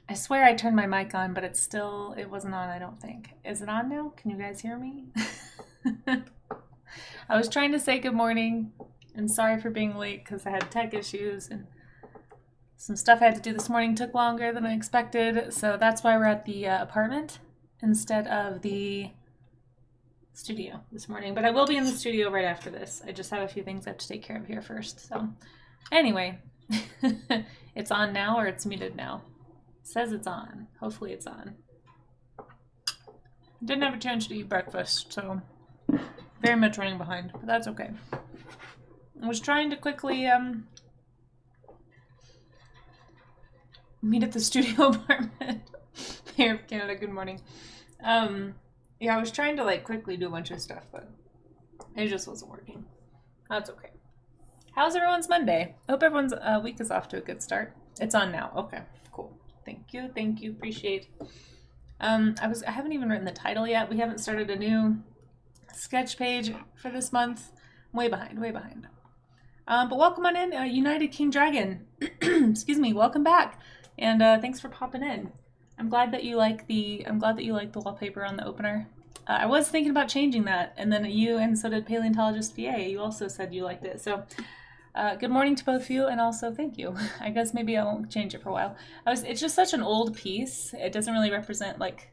I swear I turned my mic on, but it wasn't on, I don't think. Is it on now? Can you guys hear me? I was trying to say good morning and sorry for being late because I had tech issues and some stuff I had to do this morning took longer than I expected. So that's why we're at the apartment instead of the studio this morning. But I will be in the studio right after this. I just have a few things I have to take care of here first. So anyway, it's on now or it's muted now. It says it's on. Hopefully it's on. Didn't have a chance to eat breakfast, so very much running behind, but that's okay. I was trying to quickly meet at the studio apartment. Mayor of Canada, good morning. Yeah, I was trying to like quickly do a bunch of stuff, but it just wasn't working. That's okay. How's everyone's Monday? I hope everyone's week is off to a good start. It's on now. Okay, cool. Thank you, appreciate. I haven't even written the title yet. We haven't started a new sketch page for this month. I'm way behind. But welcome on in, United King Dragon. Excuse me, welcome back, and thanks for popping in. I'm glad that you like the wallpaper on the opener. I was thinking about changing that, and then you and so did Paleontologist VA. You also said you liked it, so good morning to both of you, and also thank you. I guess maybe I won't change it for a while. It's just such an old piece. It doesn't really represent like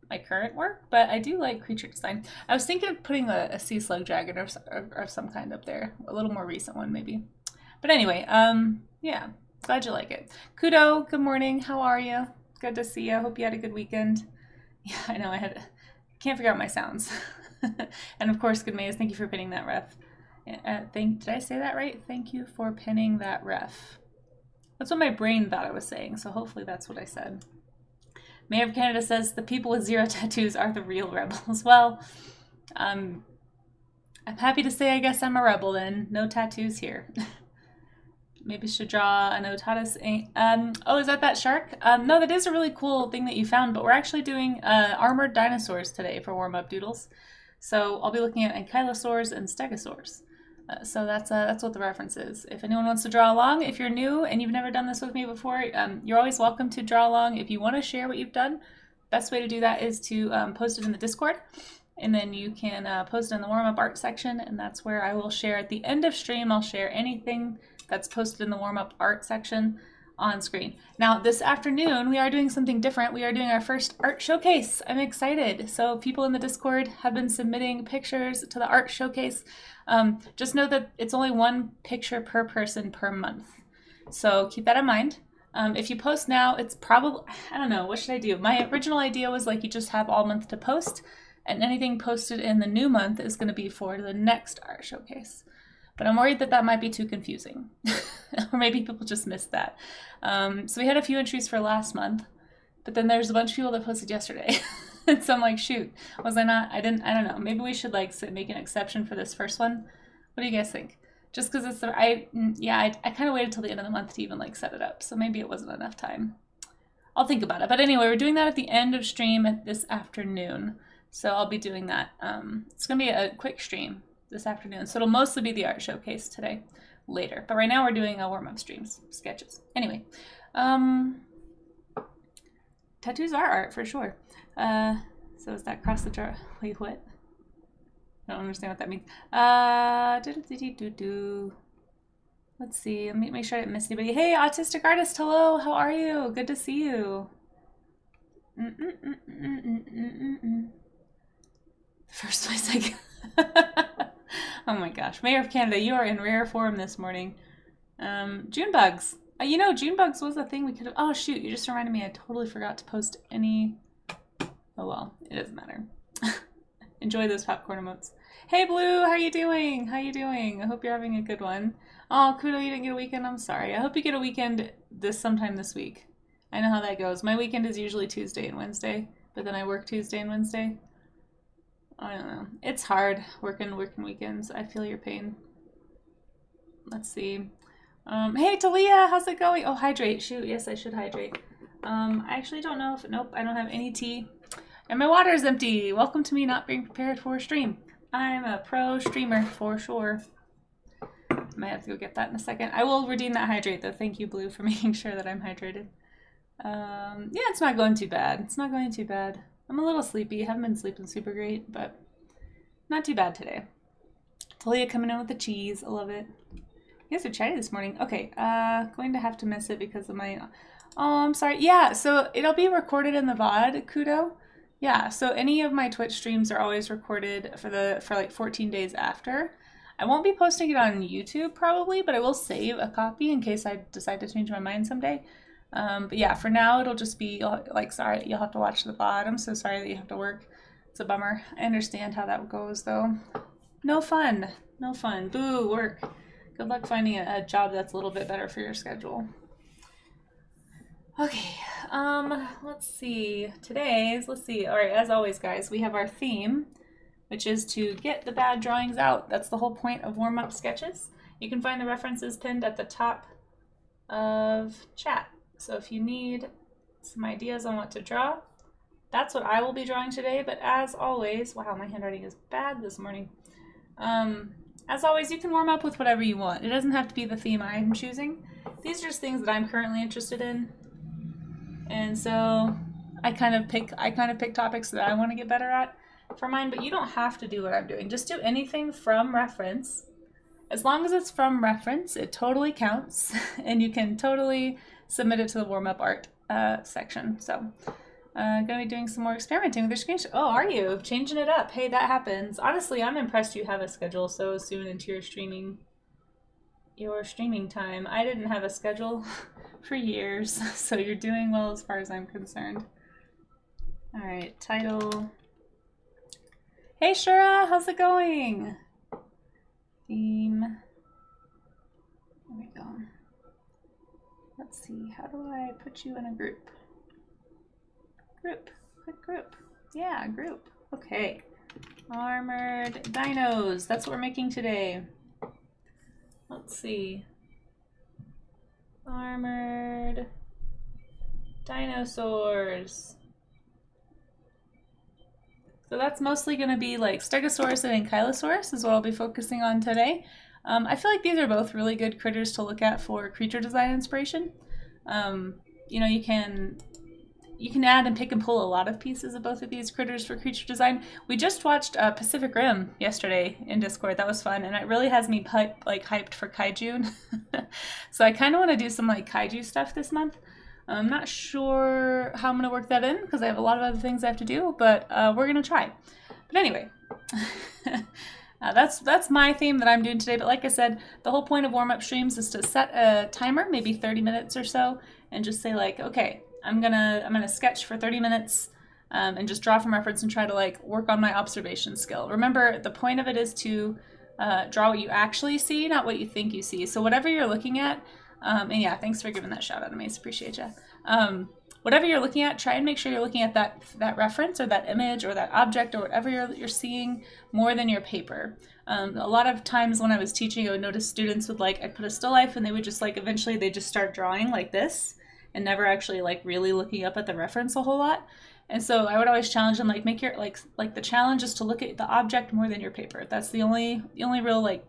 my current work, but I do like creature design. I was thinking of putting a sea slug dragon or some kind up there, a little more recent one maybe. But anyway, yeah, glad you like it. Kudo, good morning. How are you? Good to see you. Hope you had a good weekend. Yeah, I know can't figure out my sounds. And of course, good Maze, thank you for pinning that ref. Did I say that right? Thank you for pinning that ref. That's what my brain thought I was saying, so hopefully that's what I said. Mayor of Canada says the people with 0 tattoos are the real rebels. Well, I'm happy to say I guess I'm a rebel then. No tattoos here. Maybe should draw an Otatus. Oh, is that shark? No, that is a really cool thing that you found, but we're actually doing armored dinosaurs today for warm-up doodles. So I'll be looking at ankylosaurs and stegosaurs. So that's what the reference is. If anyone wants to draw along, if you're new and you've never done this with me before, you're always welcome to draw along. If you want to share what you've done, best way to do that is to post it in the Discord, and then you can post it in the warm-up art section, and that's where I will share at the end of stream. I'll share anything that's posted in the warm-up art section on screen. Now, this afternoon, we are doing something different. We are doing our first art showcase. I'm excited. So people in the Discord have been submitting pictures to the art showcase. Just know that it's only one picture per person per month. So keep that in mind. If you post now, it's probably, I don't know, what should I do? My original idea was like you just have all month to post, and anything posted in the new month is going to be for the next art showcase. But I'm worried that might be too confusing. Or maybe people just missed that. So we had a few entries for last month, but then there's a bunch of people that posted yesterday. And so I'm like, shoot, was I not? I don't know. Maybe we should like make an exception for this first one. What do you guys think? Just because it's I kind of waited till the end of the month to even like set it up. So maybe it wasn't enough time. I'll think about it. But anyway, we're doing that at the end of stream this afternoon. So I'll be doing that. It's going to be a quick stream this afternoon. So it'll mostly be the art showcase today, later. But right now we're doing warm-up streams, sketches. Anyway, tattoos are art for sure. So is that cross the draw? Wait, what? I don't understand what that means. Let's see. Let me make sure I didn't miss anybody. Hey, autistic artist, hello. How are you? Good to see you. First place I get. Oh my gosh. Mayor of Canada, you are in rare form this morning. June bugs. You know, June bugs was a thing we could have. Oh shoot, you just reminded me I totally forgot to post any. Oh well, it doesn't matter. Enjoy those popcorn emotes. Hey Blue, how you doing? How you doing? I hope you're having a good one. Oh, Kudo, you didn't get a weekend? I'm sorry. I hope you get a weekend sometime this week. I know how that goes. My weekend is usually Tuesday and Wednesday, but then I work Tuesday and Wednesday. I don't know. It's hard working weekends. I feel your pain. Let's see. Hey Talia, how's it going? Oh, hydrate. Shoot, yes, I should hydrate. I actually don't know if, nope, I don't have any tea. And my water is empty. Welcome to me not being prepared for a stream. I'm a pro streamer for sure. Might have to go get that in a second. I will redeem that hydrate though. Thank you, Blue, for making sure that I'm hydrated. Yeah, it's not going too bad. It's not going too bad. I'm a little sleepy. Haven't been sleeping super great, but not too bad today. Talia coming in with the cheese. I love it. You guys are chatty this morning. Okay, going to have to miss it because of my... Oh, I'm sorry. Yeah, so it'll be recorded in the VOD, Kudo. Yeah, so any of my Twitch streams are always recorded for like 14 days after. I won't be posting it on YouTube probably, but I will save a copy in case I decide to change my mind someday. But yeah, for now it'll just be like, sorry, you'll have to watch the VOD. I'm so sorry that you have to work. It's a bummer. I understand how that goes though. No fun. No fun. Boo, work. Good luck finding a job that's a little bit better for your schedule. Okay, let's see. All right, as always, guys, we have our theme, which is to get the bad drawings out. That's the whole point of warm-up sketches. You can find the references pinned at the top of chat. So if you need some ideas on what to draw, that's what I will be drawing today. But as always, wow, my handwriting is bad this morning. As always, you can warm up with whatever you want. It doesn't have to be the theme I'm choosing. These are just things that I'm currently interested in. And so I kind of pick topics that I want to get better at for mine, but you don't have to do what I'm doing. Just do anything from reference. As long as it's from reference, it totally counts, and you can totally submit it to the warm-up art section. So I'm going to be doing some more experimenting with your screen. Oh, are you? Changing it up. Hey, that happens. Honestly, I'm impressed you have a schedule so soon into your streaming time. I didn't have a schedule for years, so you're doing well as far as I'm concerned. All right, title. Hey, Shura, how's it going? Theme. There we go. Let's see, how do I put you in a group? Quick group. Yeah, group. Okay. Armored dinos. That's what we're making today. Let's see. Armored dinosaurs. So that's mostly going to be like Stegosaurus and Ankylosaurus is what I'll be focusing on today. I feel like these are both really good critters to look at for creature design inspiration. You know, you can add and pick and pull a lot of pieces of both of these critters for creature design. We just watched Pacific Rim yesterday in Discord. That was fun, and it really has me hyped for kaiju. So I kind of want to do some like kaiju stuff this month. I'm not sure how I'm going to work that in because I have a lot of other things I have to do, but we're going to try. But anyway, that's my theme that I'm doing today. But like I said, the whole point of warm-up streams is to set a timer, maybe 30 minutes or so, and just say like, okay, I'm gonna sketch for 30 minutes and just draw from reference and try to like work on my observation skill. Remember, the point of it is to draw what you actually see, not what you think you see. So whatever you're looking at, and yeah, thanks for giving that shout out, Amaze, appreciate you. Whatever you're looking at, try and make sure you're looking at that reference or that image or that object or whatever you're seeing more than your paper. A lot of times when I was teaching, I would notice students would like, I'd put a still life and they would just like, eventually they just start drawing like this and never actually like really looking up at the reference a whole lot. And so I would always challenge them, like make your, like the challenge is to look at the object more than your paper. That's the only real like,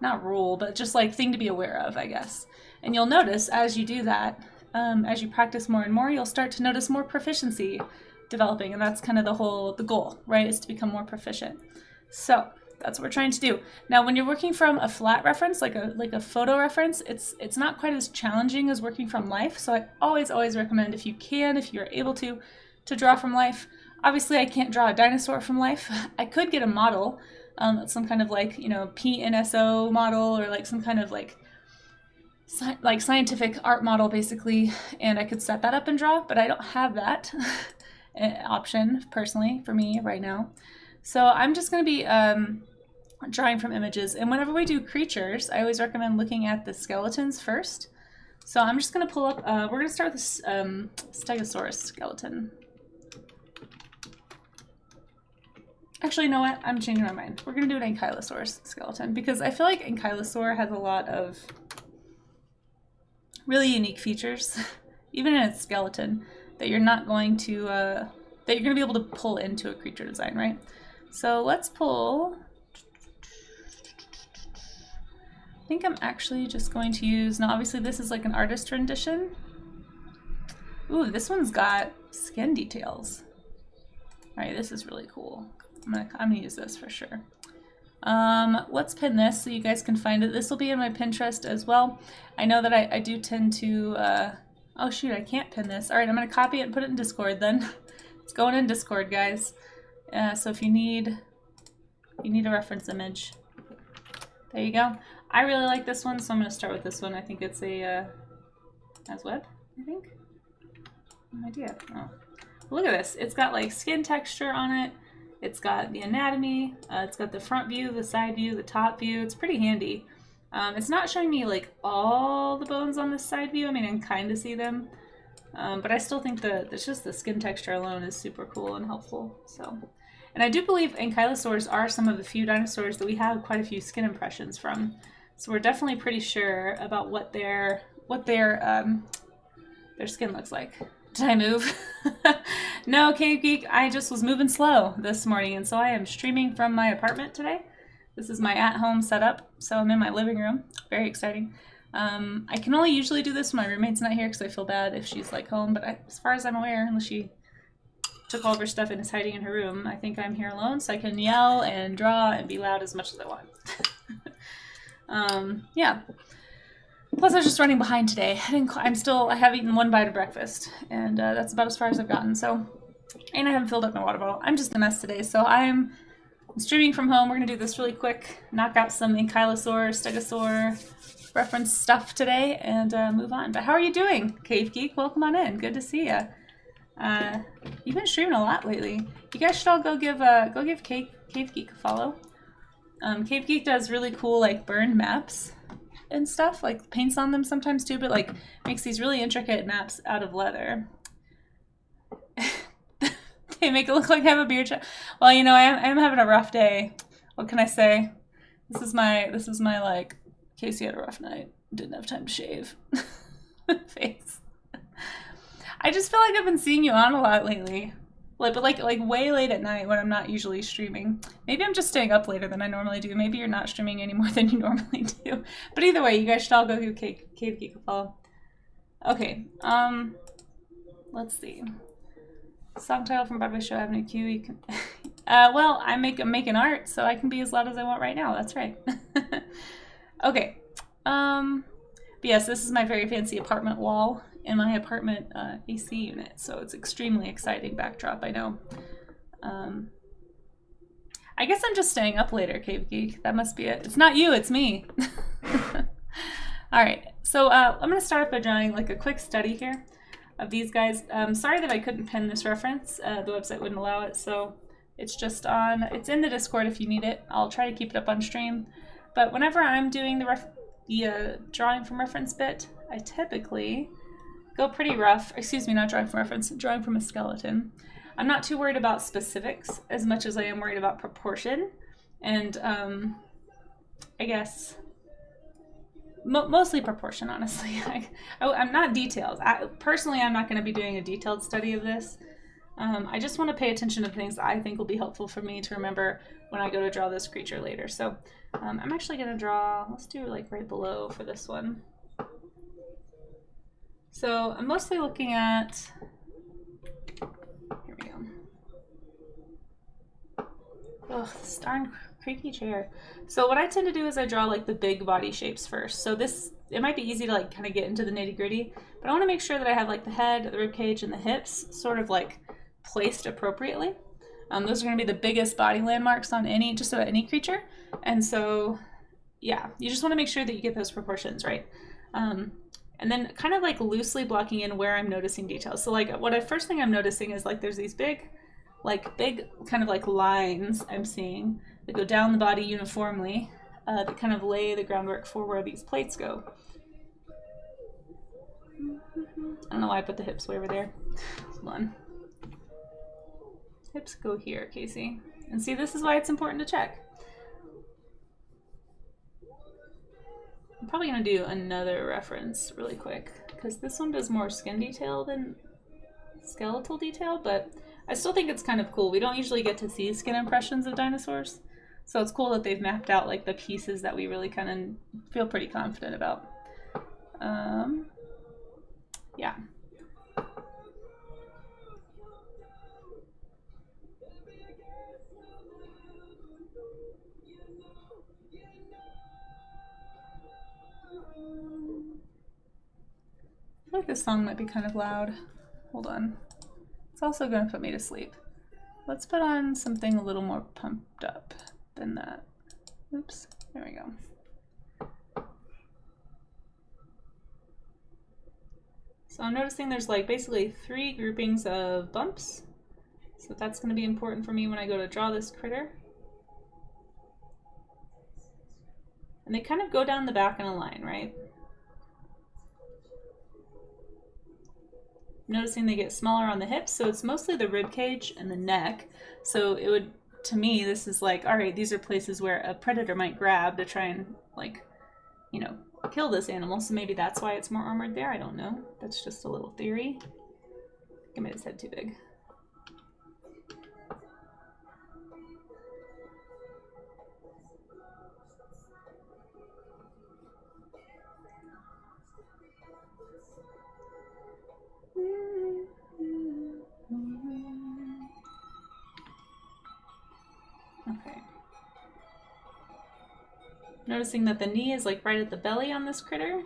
not rule, but just like thing to be aware of, I guess. And you'll notice as you do that, as you practice more and more, you'll start to notice more proficiency developing. And that's kind of the goal, right? Is to become more proficient. So that's what we're trying to do. Now, when you're working from a flat reference, like a photo reference, it's not quite as challenging as working from life. So I always recommend if you're able to draw from life. Obviously, I can't draw a dinosaur from life. I could get a model, some kind of like, PNSO model or like some kind of like scientific art model basically, and I could set that up and draw, but I don't have that option personally for me right now. So I'm just going to be drawing from images, and whenever we do creatures, I always recommend looking at the skeletons first. So I'm just going to pull up, we're going to start with this Stegosaurus skeleton. Actually, you know what? I'm changing my mind. We're going to do an Ankylosaurus skeleton because I feel like Ankylosaur has a lot of really unique features, even in its skeleton, that you're not going to, that you're going to be able to pull into a creature design, right? So let's pull, I think I'm actually just going to use, now obviously this is like an artist rendition, Ooh, this one's got skin details. All right, this is really cool. I'm gonna use this for sure. Let's pin this so you guys can find it. This will be in my Pinterest as well. I know that I do tend to, oh shoot, I can't pin this. All right, I'm gonna copy it and put it in Discord then. It's going in Discord, guys. So if you need a reference image, there you go. I really like this one, so I'm gonna start with this one. I think it's a, as web, I think? No idea. Oh. Look at this. It's got like skin texture on it. It's got the anatomy. It's got the front view, the side view, the top view. It's pretty handy. It's not showing me like all the bones on this side view. I mean, I can kind of see them. But I still think that it's just the skin texture alone is super cool and helpful. So, and I do believe Ankylosaurs are some of the few dinosaurs that we have quite a few skin impressions from. So we're definitely pretty sure about what their skin looks like. Did I move? No, Cave Geek, I just was moving slow this morning, and so I am streaming from my apartment today. This is my at-home setup, so I'm in my living room. Very exciting. I can only usually do this when my roommate's not here because I feel bad if she's like home, but as far as I'm aware, unless she took all of her stuff and is hiding in her room, I think I'm here alone, so I can yell and draw and be loud as much as I want. Yeah. Plus, I was just running behind today. I have eaten one bite of breakfast, and that's about as far as I've gotten. So, and I haven't filled up my water bottle. I'm just a mess today. So I'm streaming from home. We're gonna do this really quick, knock out some Ankylosaur, Stegosaur reference stuff today, and move on. But how are you doing, Cave Geek? Welcome on in. Good to see ya. You've been streaming a lot lately. You guys should all go give Cave Geek a follow. Cave Geek does really cool like burned maps and stuff, like paints on them sometimes too, but like makes these really intricate maps out of leather. They make it look like I have a beard shot. Well, you know, I am having a rough day. What can I say? This is my like, Casey had a rough night. Didn't have time to shave. Face. I just feel like I've been seeing you on a lot lately. But like way late at night when I'm not usually streaming. Maybe I'm just staying up later than I normally do. Maybe you're not streaming any more than you normally do. But either way, you guys should all go give Cave Geek a follow. Okay, let's see. Song title from Broadway show Avenue Q. You can. Well, I'm making art, so I can be as loud as I want right now. That's right. Okay. But yes, this is my very fancy apartment wall in my apartment AC unit, so it's extremely exciting backdrop, I know. I guess I'm just staying up later, Cave Geek. That must be it. It's not you, it's me. All right, so I'm gonna start off by drawing like a quick study here of these guys. Sorry that I couldn't pin this reference. The website wouldn't allow it, so it's just it's in the Discord if you need it. I'll try to keep it up on stream. But whenever I'm doing the drawing from reference bit, I typically go pretty rough. Excuse me, not drawing from reference, drawing from a skeleton. I'm not too worried about specifics as much as I am worried about proportion. And I guess mostly proportion, honestly. I'm not details. Personally, I'm not going to be doing a detailed study of this. I just want to pay attention to things that I think will be helpful for me to remember when I go to draw this creature later. So I'm actually going to draw, let's do like right below for this one. So I'm mostly looking at, here we go. Oh, this darn creaky chair. So what I tend to do is I draw like the big body shapes first. So it might be easy to like kind of get into the nitty gritty, but I want to make sure that I have like the head, the rib cage, and the hips sort of like placed appropriately. Those are going to be the biggest body landmarks on just about any creature. And so, yeah, you just want to make sure that you get those proportions right. And then kind of like loosely blocking in where I'm noticing details. So like first thing I'm noticing is like there's these big kind of like lines I'm seeing that go down the body uniformly that kind of lay the groundwork for where these plates go. I don't know why I put the hips way over there. Hold on. Hips go here, Casey. And see, this is why it's important to check. I'm probably going to do another reference really quick because this one does more skin detail than skeletal detail, but I still think it's kind of cool. We don't usually get to see skin impressions of dinosaurs, so it's cool that they've mapped out like the pieces that we really kind of feel pretty confident about. Yeah. I feel like this song might be kind of loud. Hold on. It's also going to put me to sleep. Let's put on something a little more pumped up than that. Oops, there we go. So I'm noticing there's like basically 3 groupings of bumps. So that's going to be important for me when I go to draw this critter. And they kind of go down the back in a line, right? Noticing they get smaller on the hips, so it's mostly the rib cage and the neck. So it would, to me, this is like, all right, these are places where a predator might grab to try and, like, you know, kill this animal. So maybe that's why it's more armored there. I don't know. That's just a little theory. I think I made his head too big. Okay. Noticing that the knee is like right at the belly on this critter.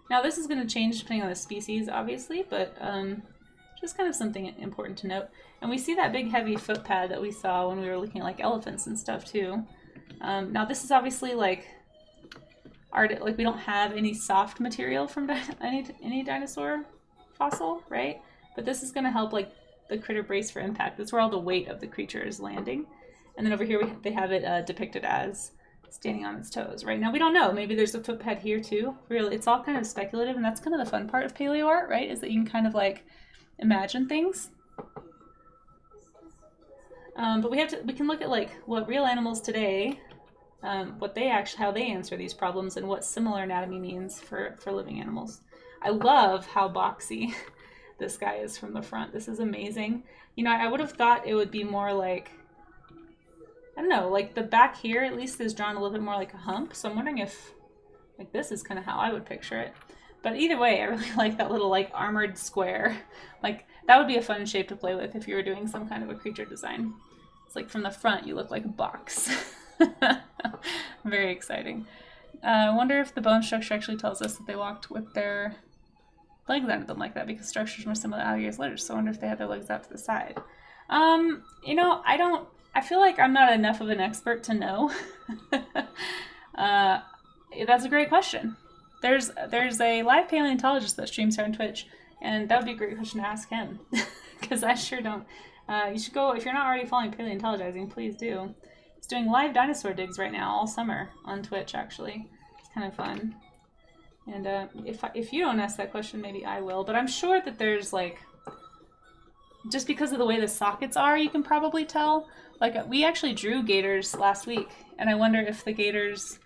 Now this is going to change depending on the species, obviously, but just kind of something important to note. And we see that big heavy foot pad that we saw when we were looking at like elephants and stuff too. Now this is obviously like art, like we don't have any soft material from any dinosaur fossil, right? But this is going to help like the critter brace for impact. That's where all the weight of the creature is landing. And then over here they have it depicted as standing on its toes. Right now we don't know. Maybe there's a foot pad here too. Really, it's all kind of speculative, and that's kind of the fun part of paleo art, right? Is that you can kind of like imagine things. But we can look at like what real animals today, what they actually, how they answer these problems, and what similar anatomy means for living animals. I love how boxy this guy is from the front. This is amazing. You know, I would have thought it would be more like, I don't know, like the back here at least is drawn a little bit more like a hump. So I'm wondering if like this is kind of how I would picture it. But either way, I really like that little like armored square. Like that would be a fun shape to play with if you were doing some kind of a creature design. It's like from the front you look like a box. Very exciting. I wonder if the bone structure actually tells us that they walked with their legs under them like that, because structures more similar to alligators' litters. So I wonder if they had their legs out to the side. You know, I feel like I'm not enough of an expert to know. That's a great question. There's a live paleontologist that streams here on Twitch, and that would be a great question to ask him, because I sure don't. You should go, if you're not already following Paleontologizing, please do. He's doing live dinosaur digs right now all summer on Twitch, actually. It's kind of fun. And if you don't ask that question, maybe I will. But I'm sure that there's like, just because of the way the sockets are, you can probably tell. Like we actually drew gators last week, and I wonder if the gators.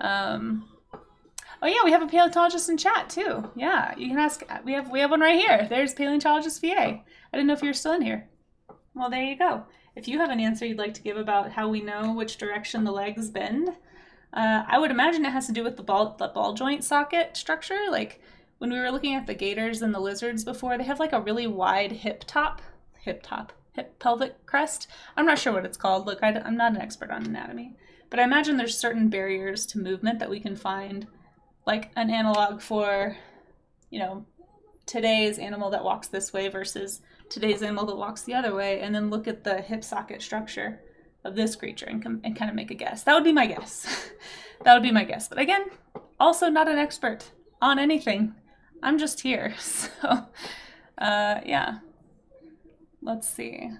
Oh yeah, we have a paleontologist in chat too. Yeah, you can ask. We have one right here. There's paleontologist VA. I didn't know if you were still in here. Well, there you go. If you have an answer you'd like to give about how we know which direction the legs bend, I would imagine it has to do with the ball joint socket structure. Like when we were looking at the gators and the lizards before, they have like a really wide hip pelvic crest. I'm not sure what it's called. Look, I'm not an expert on anatomy, but I imagine there's certain barriers to movement that we can find, like an analog for, you know, today's animal that walks this way versus today's animal that walks the other way, and then look at the hip socket structure of this creature and kind of make a guess. That would be my guess. That would be my guess. But again, also not an expert on anything. I'm just here. So, yeah. Let's see.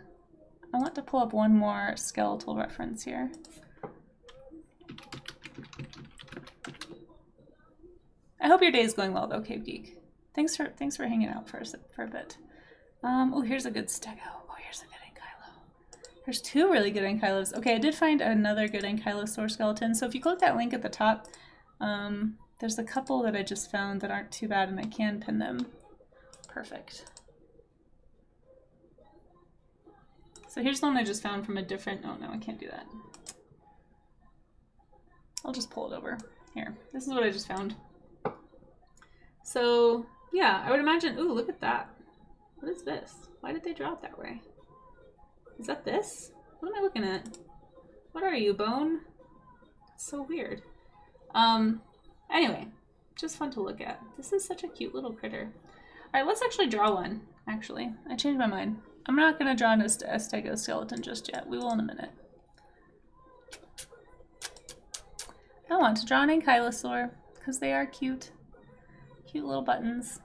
I want to pull up one more skeletal reference here. I hope your day is going well though, Cave Geek. Thanks for hanging out for a bit. Oh, here's a good stego. Oh, here's a good ankylo. There's 2 really good ankylos. Okay, I did find another good ankylosaur skeleton. So if you click that link at the top, there's a couple that I just found that aren't too bad, and I can pin them. Perfect. So here's the one I just found from a different, oh no, I can't do that. I'll just pull it over. Here, this is what I just found. So yeah, I would imagine, ooh, look at that. What is this? Why did they draw it that way? Is that this? What am I looking at? What are you, bone? That's so weird. Anyway, just fun to look at. This is such a cute little critter. Alright, let's actually draw one, actually. I changed my mind. I'm not going to draw an stegoskeleton just yet. We will in a minute. I want to draw an ankylosaur, because they are cute. Cute little buttons.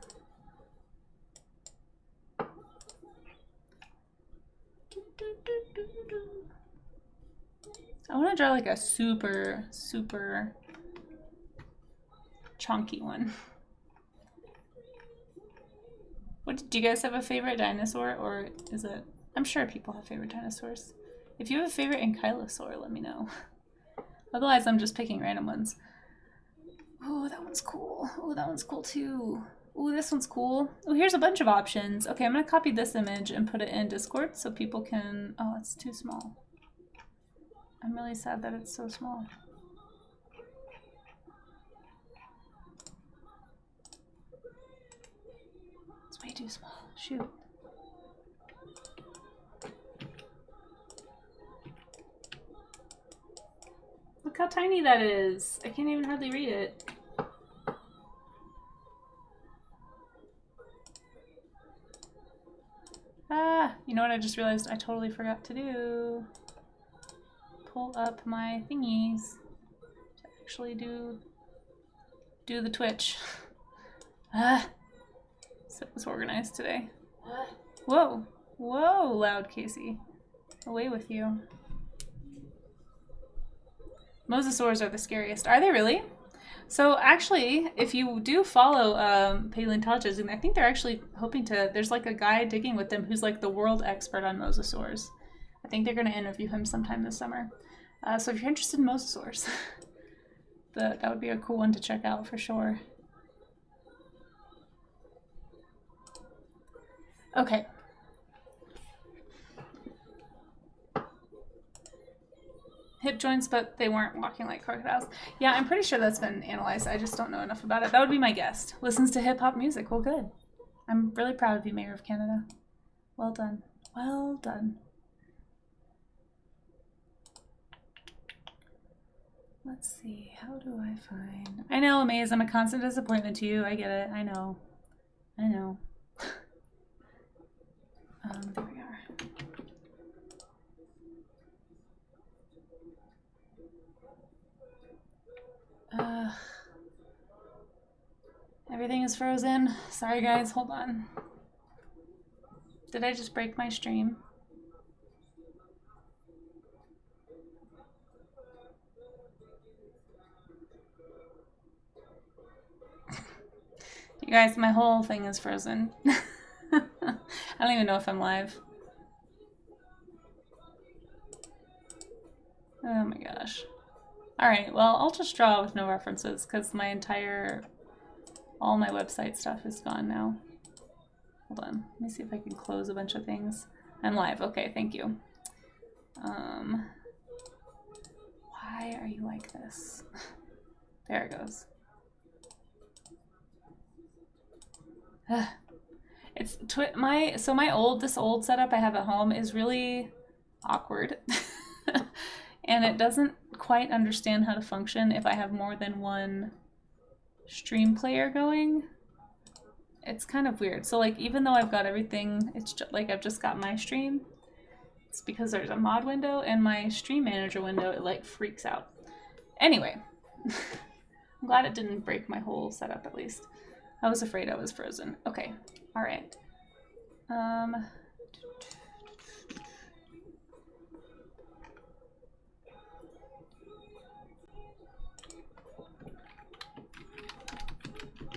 I want to draw like a super, super chunky one. What, do you guys have a favorite dinosaur, or is it... I'm sure people have favorite dinosaurs. If you have a favorite ankylosaur, let me know. Otherwise, I'm just picking random ones. Oh, that one's cool. Oh, that one's cool too. Oh, this one's cool. Oh, here's a bunch of options. Okay, I'm gonna copy this image and put it in Discord so people can... Oh, it's too small. I'm really sad that it's so small. It's way too small. Shoot. Look how tiny that is. I can't even hardly read it. Ah, you know what I just realized I totally forgot to do? Pull up my thingies to actually do the Twitch. Ah, so it was organized today. Whoa, whoa, loud Casey. Away with you. Mosasaurs are the scariest. Are they really? So actually, if you do follow paleontologists, I think they're actually hoping to, there's like a guy digging with them who's like the world expert on mosasaurs. I think they're going to interview him sometime this summer. So if you're interested in mosasaurs, that would be a cool one to check out for sure. Okay. Hip joints, but they weren't walking like crocodiles. Yeah, I'm pretty sure that's been analyzed. I just don't know enough about it. That would be my guest. Listens to hip-hop music. Well, good. I'm really proud of you, Mayor of Canada. Well done. Well done. Let's see. How do I find... I know, Maze, I'm a constant disappointment to you. I get it. I know. I know. There we are. Everything is frozen. Sorry guys, hold on. Did I just break my stream? You guys, my whole thing is frozen. I don't even know if I'm live. Oh my gosh. Alright, well, I'll just draw with no references because my all my website stuff is gone now. Hold on, let me see if I can close a bunch of things. I'm live, okay, thank you. Why are you like this? There it goes. It's this old setup I have at home is really awkward. And it doesn't quite understand how to function if I have more than one stream player going. It's kind of weird. So like even though I've got everything, it's just like I've just got my stream. It's because there's a mod window and my stream manager window, it like freaks out. Anyway, I'm glad it didn't break my whole setup at least. I was afraid I was frozen. Okay, all right. I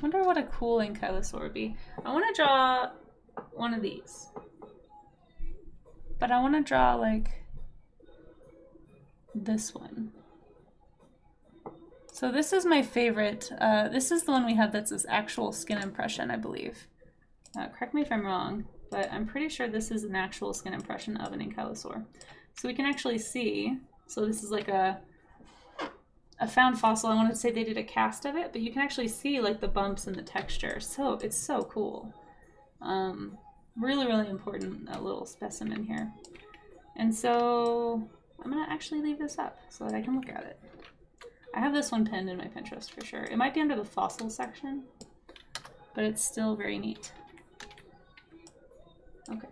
wonder what a cool ankylosaur would be. I want to draw one of these. But I want to draw like this one. So this is my favorite. This is the one we have that's this actual skin impression, I believe. Correct me if I'm wrong, but I'm pretty sure this is an actual skin impression of an ankylosaur. So we can actually see, so this is like a found fossil. I wanted to say they did a cast of it, but you can actually see like the bumps and the texture. So it's so cool. Really, really important little specimen here. And so I'm gonna actually leave this up so that I can look at it. I have this one pinned in my Pinterest for sure. It might be under the fossil section, but it's still very neat. Okay.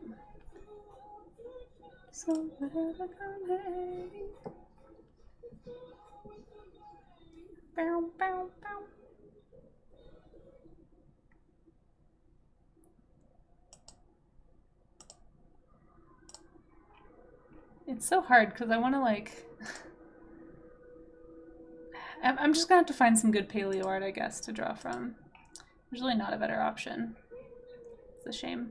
So bow, bow, bow. It's so hard because I want to like. I'm just gonna have to find some good paleo art, I guess, to draw from. There's really not a better option. It's a shame.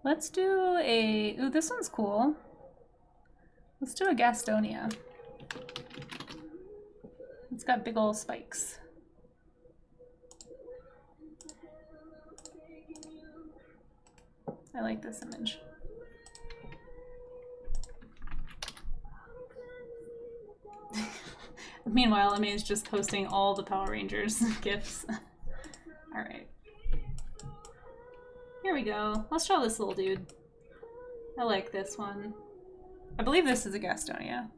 Let's do a. Ooh, this one's cool. Let's do a Gastonia. It's got big ol' spikes. I like this image. Meanwhile, Amy's just posting all the Power Rangers gifs. Alright. Here we go. Let's draw this little dude. I like this one. I believe this is a Gastonia.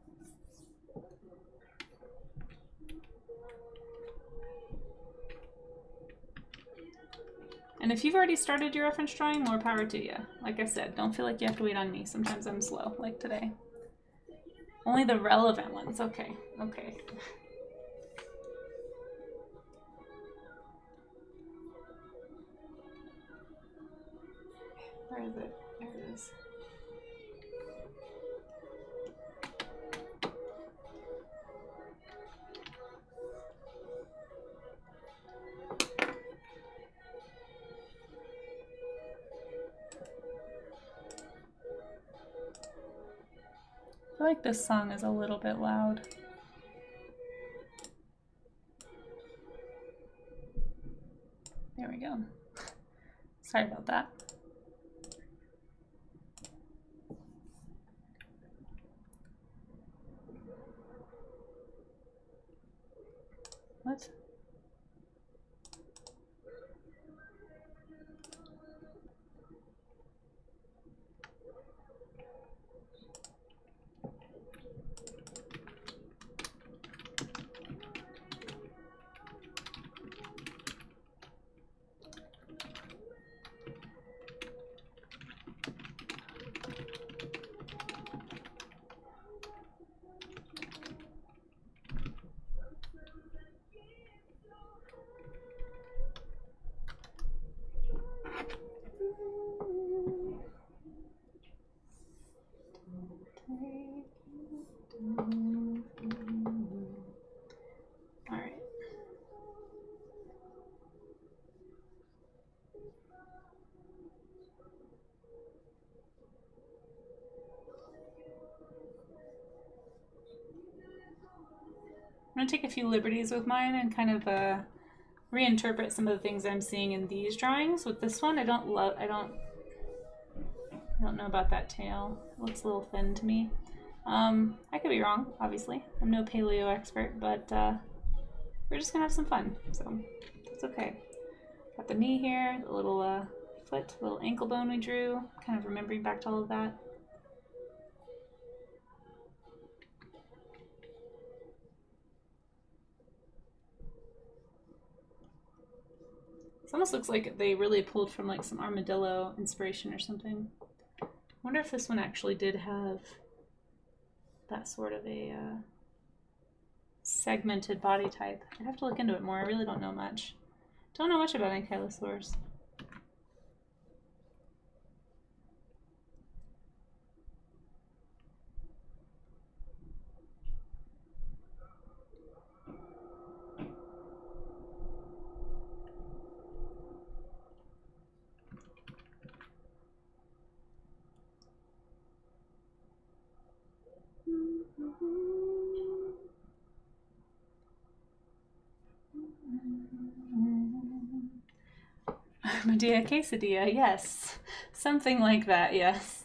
And if you've already started your reference drawing, more power to you. Like I said, don't feel like you have to wait on me. Sometimes I'm slow, like today. Only the relevant ones. Okay, okay. Where is it? There it is. I feel like this song is a little bit loud. There we go. Sorry about that. What? I'm gonna take a few liberties with mine and kind of reinterpret some of the things I'm seeing in these drawings. With this one, I don't know about that tail. It looks a little thin to me. I could be wrong, obviously. I'm no paleo expert, but we're just gonna have some fun, so it's okay. Got the knee here, the little foot, little ankle bone we drew, kind of remembering back to all of that. It almost looks like they really pulled from like some armadillo inspiration or something. I wonder if this one actually did have that sort of a segmented body type. I'd have to look into it more. I really don't know much. Don't know much about ankylosaurs. Medea quesadilla, yes. Something like that, yes.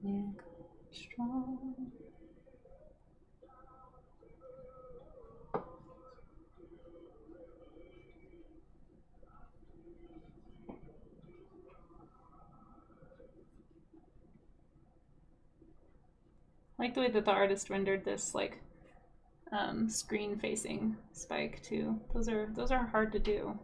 Big, strong. I like the way that the artist rendered this like screen facing spike too. Those are hard to do.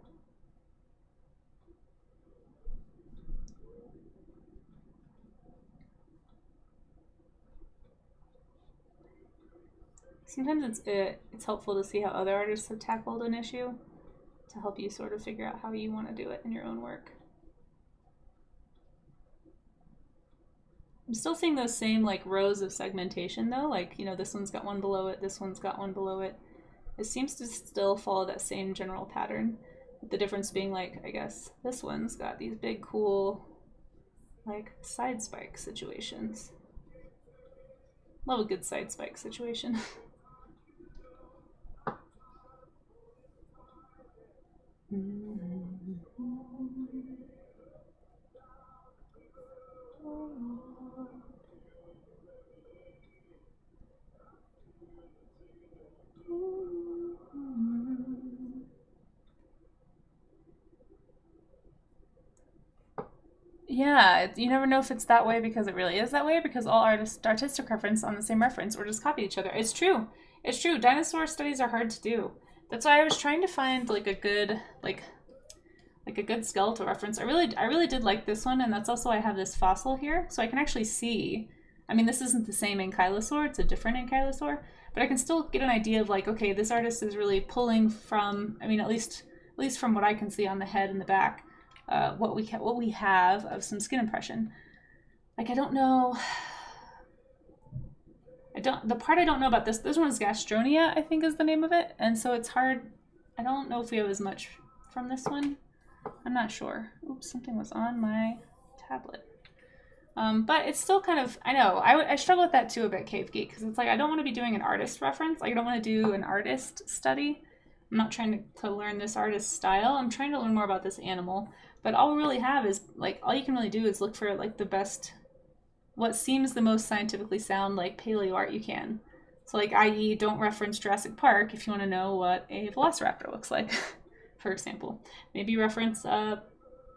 Sometimes it's helpful to see how other artists have tackled an issue to help you sort of figure out how you want to do it in your own work. I'm still seeing those same like rows of segmentation though, like, you know, this one's got one below it, this one's got one below it. It seems to still follow that same general pattern, with the difference being like, I guess this one's got these big cool like side spike situations. Love a good side spike situation. Yeah, you never know if it's that way because it really is that way, because all artistic reference on the same reference or just copy each other. It's true. It's true. Dinosaur studies are hard to do. That's why I was trying to find like a good a good skeletal reference. I really did like this one, and that's also why I have this fossil here, so I can actually see. I mean, this isn't the same ankylosaur, it's a different ankylosaur, but I can still get an idea of like, okay, this artist is really pulling from, I mean, at least from what I can see on the head and the back, what we have of some skin impression. Like, I don't know. The part I don't know about this one is Gastronia, I think is the name of it, and so it's hard. I don't know if we have as much from this one. I'm not sure. Oops, something was on my tablet. But it's still kind of, I know, I struggle with that too a bit, Cave Geek, because it's like I don't want to be doing an artist reference. Like, I don't want to do an artist study. I'm not trying to learn this artist's style. I'm trying to learn more about this animal. But all we really have is, like, all you can really do is look for, like, the best, what seems the most scientifically sound, like, paleo art you can. So, like, i.e., don't reference Jurassic Park if you want to know what a velociraptor looks like, for example. Maybe reference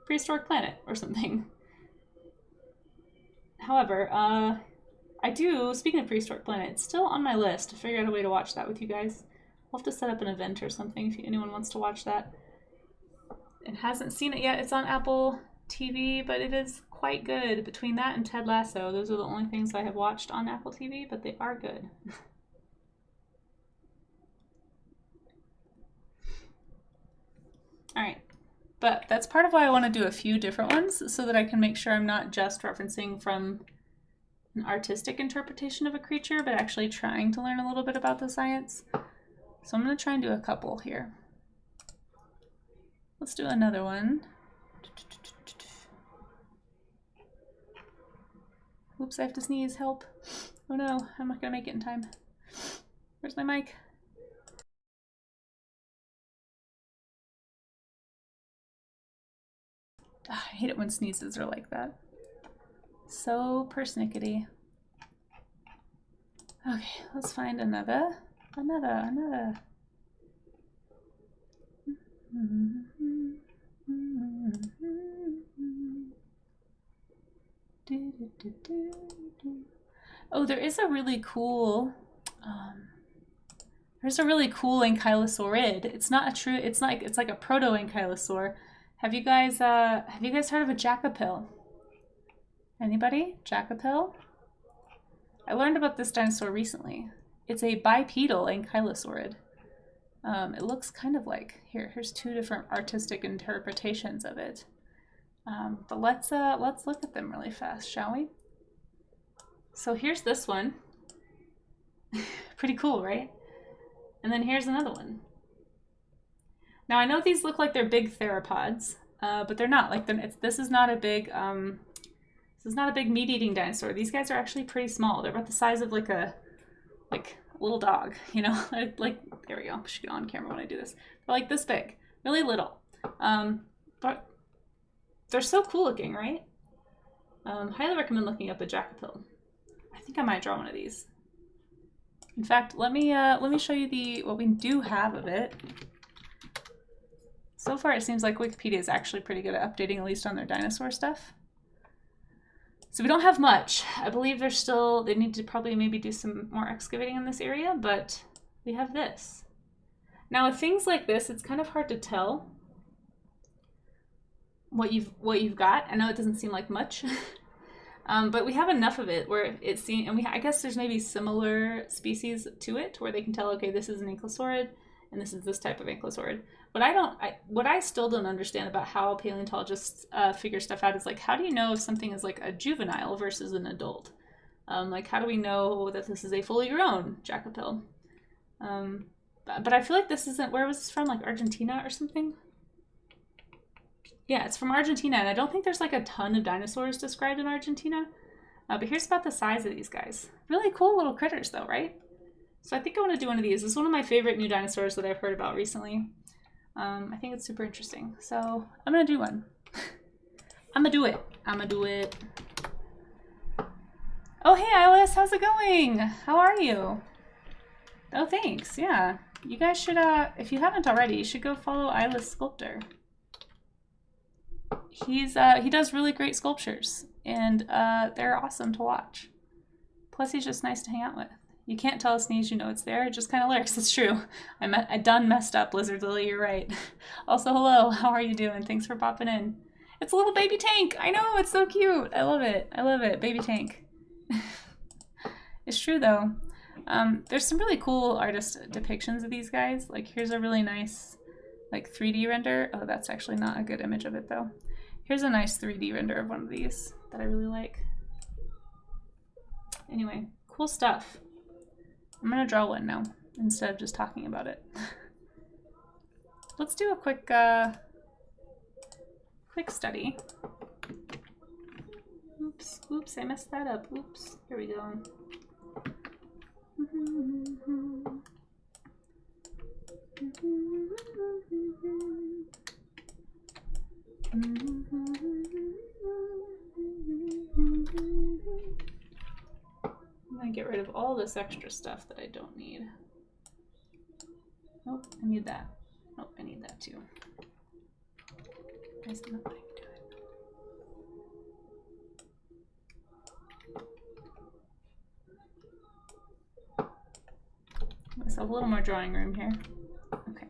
Prehistoric Planet or something. However, I do, speaking of Prehistoric Planet, it's still on my list to figure out a way to watch that with you guys. We'll have to set up an event or something if anyone wants to watch that. And hasn't seen it yet. It's on Apple TV, but it is quite good. Between that and Ted Lasso, those are the only things I have watched on Apple TV, but they are good. All right. But that's part of why I want to do a few different ones, so that I can make sure I'm not just referencing from an artistic interpretation of a creature, but actually trying to learn a little bit about the science. So I'm going to try and do a couple here. Let's do another one. Oops, I have to sneeze. Help. Oh no, I'm not going to make it in time. Where's my mic? I hate it when sneezes are like that. So persnickety. Okay, let's find another. Oh, there is a really cool. There's a really cool ankylosaurid. It's not a true. It's like a proto ankylosaur. Have you guys heard of a jackapil? Anybody? Jackapil? I learned about this dinosaur recently. It's a bipedal ankylosaurid. It looks kind of like, here's two different artistic interpretations of it. But let's look at them really fast, shall we? So here's this one. Pretty cool, right? And then here's another one. Now I know these look like they're big theropods, but they're not. Like this is not a big meat-eating dinosaur. These guys are actually pretty small. They're about the size of like a little dog, you know? Like, there we go. I should get on camera when I do this. They're like this big, really little. But they're so cool looking, right? Highly recommend looking up a jackapil. think I might draw one of these. In fact, let me show you what we do have of it. So far, it seems like Wikipedia is actually pretty good at updating, at least on their dinosaur stuff. So we don't have much. I believe they need to probably maybe do some more excavating in this area, but we have this. Now with things like this, it's kind of hard to tell what you've got. I know it doesn't seem like much, but we have enough of it where it seems, and I guess there's maybe similar species to it where they can tell, okay, this is an ankylosaurid and this is this type of ankylosaurid. What I still don't understand about how paleontologists figure stuff out is like, how do you know if something is like a juvenile versus an adult? Like, how do we know that this is a fully grown jacapil? But I feel like this isn't, where was this from? Like Argentina or something? Yeah, it's from Argentina, and I don't think there's like a ton of dinosaurs described in Argentina. But here's about the size of these guys. Really cool little critters though, right? So I think I want to do one of these. This is one of my favorite new dinosaurs that I've heard about recently. I think it's super interesting. So I'm gonna do one. I'm gonna do it. Oh, hey Ilis, how's it going? How are you? Oh, thanks. Yeah, you guys should, if you haven't already, you should go follow Ilis Sculptor. He does really great sculptures, and they're awesome to watch. Plus, he's just nice to hang out with. You can't tell a sneeze, you know it's there. It just kind of lurks. It's true. I done messed up, Lizard Lily. You're right. Also, hello. How are you doing? Thanks for popping in. It's a little baby tank. I know. It's so cute. I love it. I love it. Baby tank. It's true, though. There's some really cool artist depictions of these guys. Like, here's a really nice, like, 3D render. Oh, that's actually not a good image of it, though. Here's a nice 3D render of one of these that I really like. Anyway, cool stuff. I'm gonna draw one now instead of just talking about it. Let's do a quick study. Oops, I messed that up. Oops, here we go. I'm gonna get rid of all this extra stuff that I don't need. Nope, I need that. Nope, I need that too. Why isn't that letting me do it? Give myself a little more drawing room here. Okay.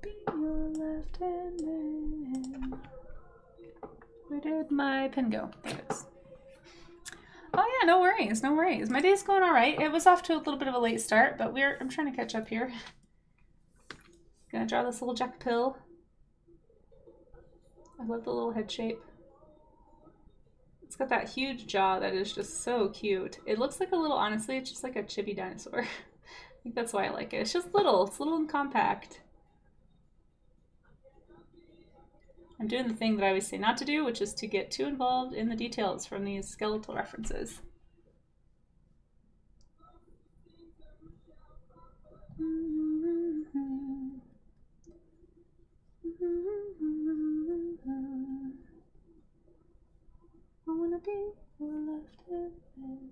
Be your left hand man. Where did my pen go? There it is. Oh yeah, no worries, no worries. My day's going all right. It was off to a little bit of a late start, but I'm trying to catch up here. Gonna draw this little jacapil. I love the little head shape. It's got that huge jaw that is just so cute. It looks like a little, honestly, it's just like a chibi dinosaur. I think that's why I like it. It's just little, it's little and compact. I'm doing the thing that I always say not to do, which is to get too involved in the details from these skeletal references. I wanna be your left-hand man.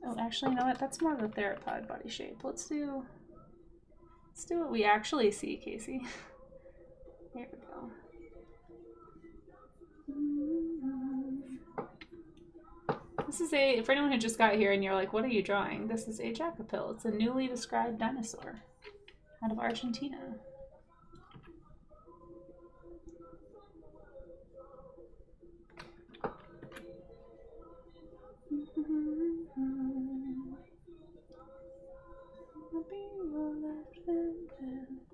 Oh, actually, you know what? That's more of a theropod body shape. Let's do what we actually see, Casey. Here we go. This is for anyone who just got here and you're like, what are you drawing? This is a jacapil. It's a newly described dinosaur out of Argentina.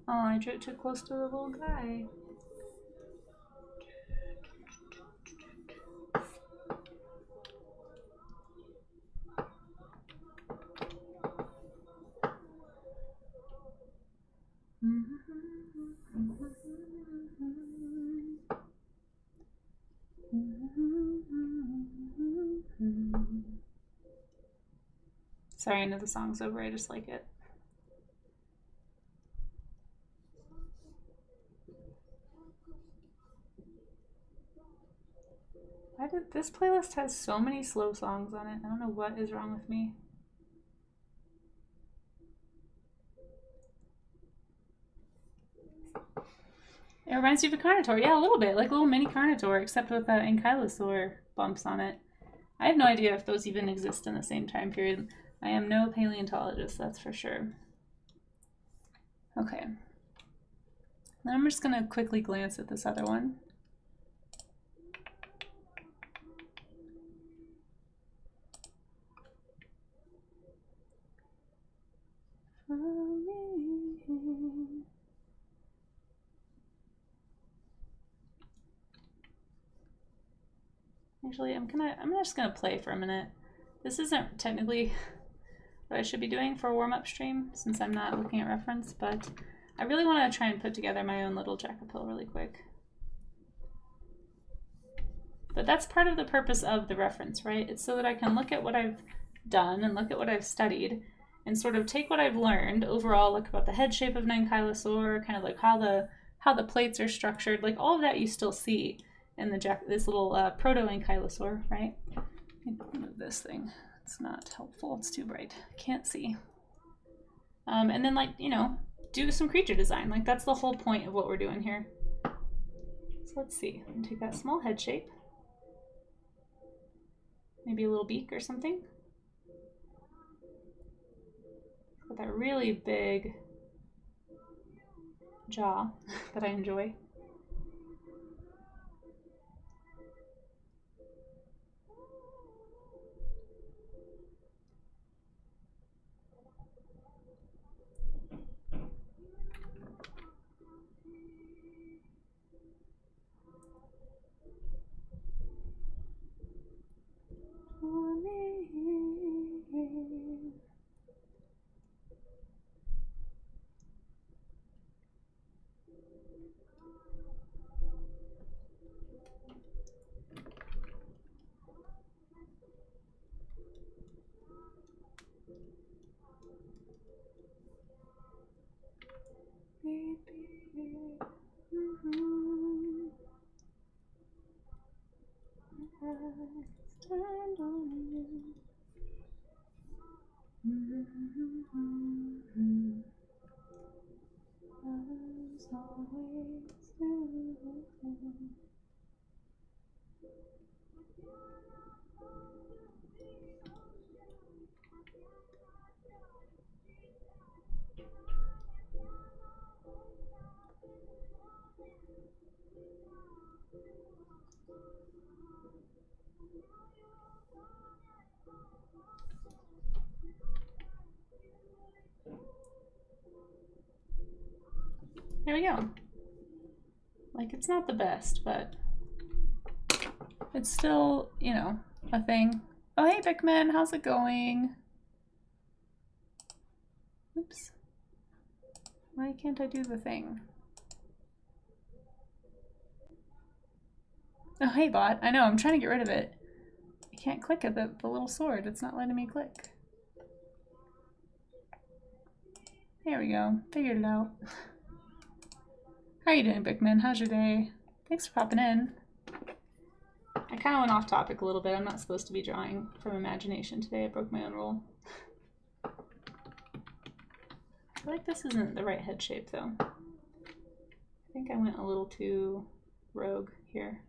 Oh, I drew it too close to the little guy. Sorry, I know the song's over. I just like it. This playlist has so many slow songs on it. I don't know what is wrong with me. It reminds you of a Carnotaur. Yeah, a little bit. Like a little mini Carnotaur, except with Ankylosaur bumps on it. I have no idea if those even exist in the same time period. I am no paleontologist, that's for sure. Okay. Then I'm just going to quickly glance at this other one. Actually, I'm just gonna play for a minute. This isn't technically what I should be doing for a warm-up stream since I'm not looking at reference, but I really want to try and put together my own little Jackapill really quick. But that's part of the purpose of the reference, right? It's so that I can look at what I've done and look at what I've studied and sort of take what I've learned overall, look about the head shape of an Ankylosaur, kind of like how the plates are structured, like all of that you still see in this little proto-Ankylosaur, right? Move this thing. It's not helpful. It's too bright. I can't see. And then, like, you know, do some creature design. Like, that's the whole point of what we're doing here. So let's see. I'm gonna take that small head shape. Maybe a little beak or something. Got that really big jaw that I enjoy. There we go. Like, it's not the best, but it's still, you know, a thing. Oh, hey, Bickman, how's it going? Oops. Why can't I do the thing? Oh, hey, bot. I know, I'm trying to get rid of it. I can't click at the little sword. It's not letting me click. There we go. Figured it out. How you doing, Bickman? How's your day? Thanks for popping in. I kind of went off topic a little bit. I'm not supposed to be drawing from imagination today. I broke my own rule. I feel like this isn't the right head shape, though. I think I went a little too rogue here.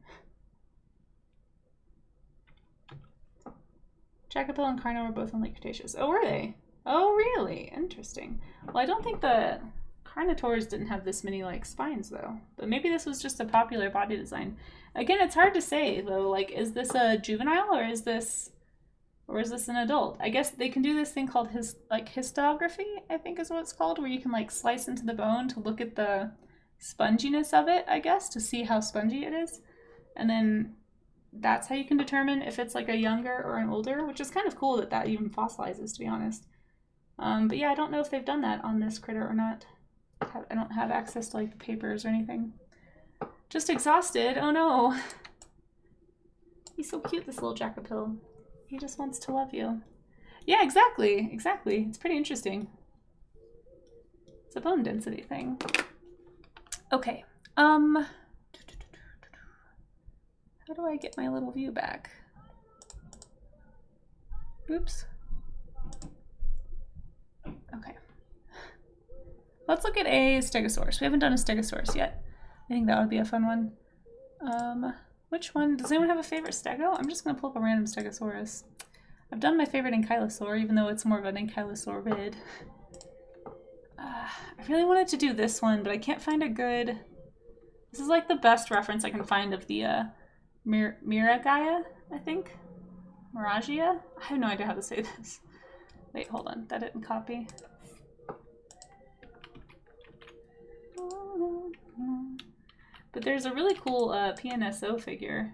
Jackapill and Carno were both in late Cretaceous. Oh, were they? Oh, really? Interesting. Well, I don't think the Carnotaurs didn't have this many, like, spines, though. But maybe this was just a popular body design. Again, it's hard to say, though. Like, is this a juvenile, or is this an adult? I guess they can do this thing called histography, I think is what it's called, where you can, like, slice into the bone to look at the sponginess of it, I guess, to see how spongy it is. And then that's how you can determine if it's, like, a younger or an older, which is kind of cool that that even fossilizes, to be honest. But yeah, I don't know if they've done that on this critter or not. I don't have access to, like, the papers or anything. Just exhausted. Oh no. He's so cute, this little Jackapill. He just wants to love you. Yeah, exactly. Exactly. It's pretty interesting. It's a bone density thing. Okay. How do I get my little view back? Oops. Okay. Let's look at a Stegosaurus. We haven't done a Stegosaurus yet. I think that would be a fun one. Which one? Does anyone have a favorite Stego? I'm just going to pull up a random Stegosaurus. I've done my favorite Ankylosaur, even though it's more of an Ankylosaurid. I really wanted to do this one, but I can't find a good... This is like the best reference I can find of the Miragaia, I think? Miragia? I have no idea how to say this. Wait, hold on. That didn't copy. But there's a really cool PNSO figure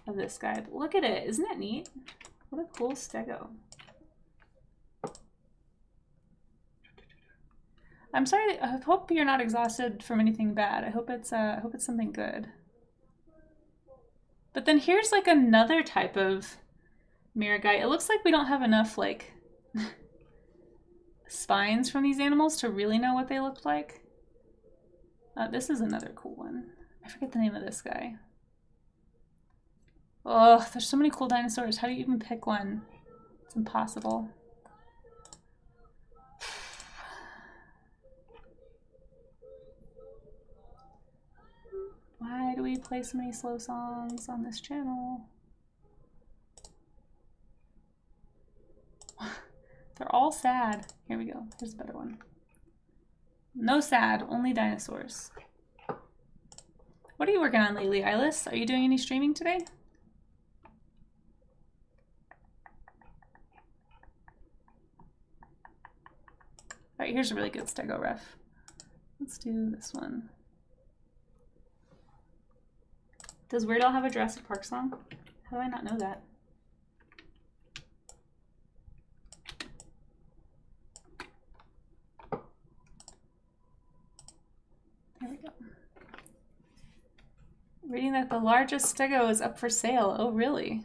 of this guy. But look at it. Isn't that neat? What a cool Stego. I'm sorry. I hope you're not exhausted from anything bad. I hope it's something good. But then here's like another type of mirror guy. It looks like we don't have enough like spines from these animals to really know what they look like. This is another cool one. I forget the name of this guy. Oh, there's so many cool dinosaurs. How do you even pick one? It's impossible. Why do we play so many slow songs on this channel? They're all sad. Here we go. Here's a better one. No sad, only dinosaurs. What are you working on lately, Ilis? Are you doing any streaming today? All right, here's a really good Stego ref. Let's do this one. Does Weird Al have a Jurassic Park song? How do I not know that? There we go. Reading that the largest Stego is up for sale. Oh, really?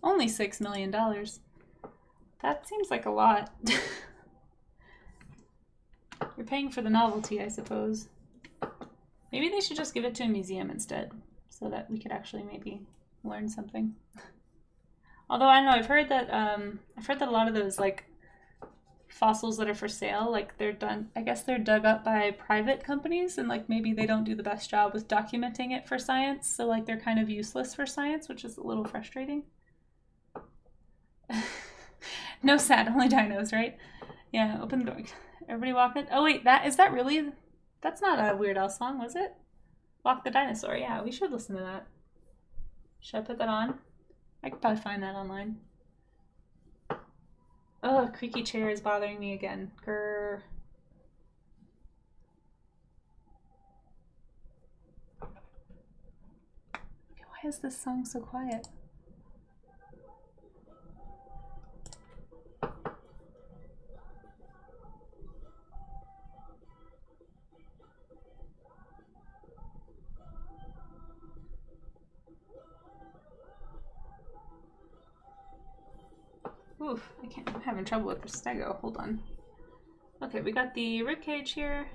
Only $6 million. That seems like a lot. You're paying for the novelty, I suppose. Maybe they should just give it to a museum instead, so that we could actually maybe learn something. Although I don't know, I've heard that a lot of those like fossils that are for sale, like they're done. I guess they're dug up by private companies, and like maybe they don't do the best job with documenting it for science. So like they're kind of useless for science, which is a little frustrating. No sad, only dinos, right? Yeah, open the door. Everybody walk it. Oh wait, is that really? That's not a Weird Al song, was it? Walk the Dinosaur. Yeah, we should listen to that. Should I put that on? I could probably find that online. Oh, creaky chair is bothering me again. Grr. Okay, why is this song so quiet? Oof, I'm having trouble with the Stego. Hold on. Okay, we got the ribcage here.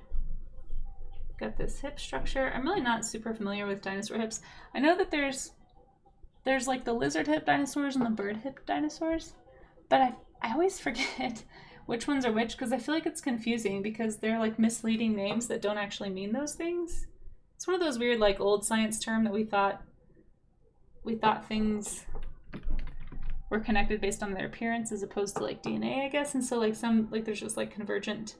Got this hip structure. I'm really not super familiar with dinosaur hips. I know that there's like the lizard hip dinosaurs and the bird hip dinosaurs, but I always forget which ones are which because I feel like it's confusing because they're like misleading names that don't actually mean those things. It's one of those weird like old science term that we thought things were connected based on their appearance as opposed to like DNA, I guess. And so like there's just like convergent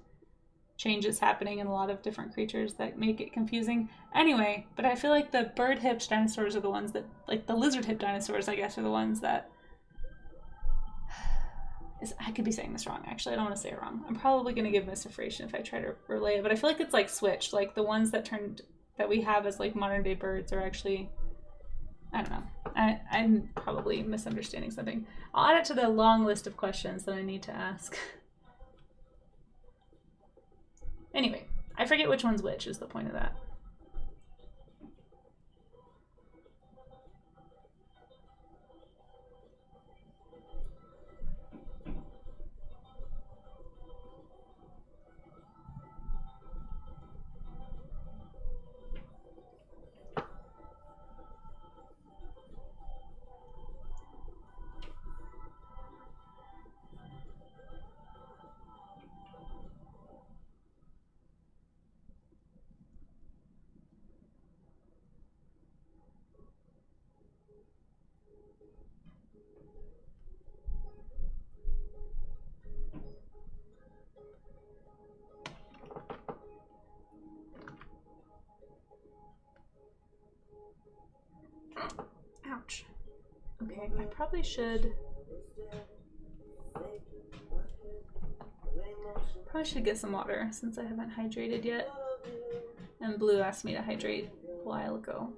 changes happening in a lot of different creatures that make it confusing. Anyway, but I feel like the bird hipped dinosaurs are the ones that, like the lizard hipped dinosaurs, I guess, are the ones that I could be saying this wrong. Actually, I don't want to say it wrong. I'm probably going to give misinformation if I try to relay it, but I feel like it's like switched. Like the ones that we have as like modern day birds are actually, I don't know. I'm probably misunderstanding something. I'll add it to the long list of questions that I need to ask. Anyway, I forget which one's which is the point of that. Ouch. Okay, I probably should get some water since I haven't hydrated yet. And Blue asked me to hydrate a while ago.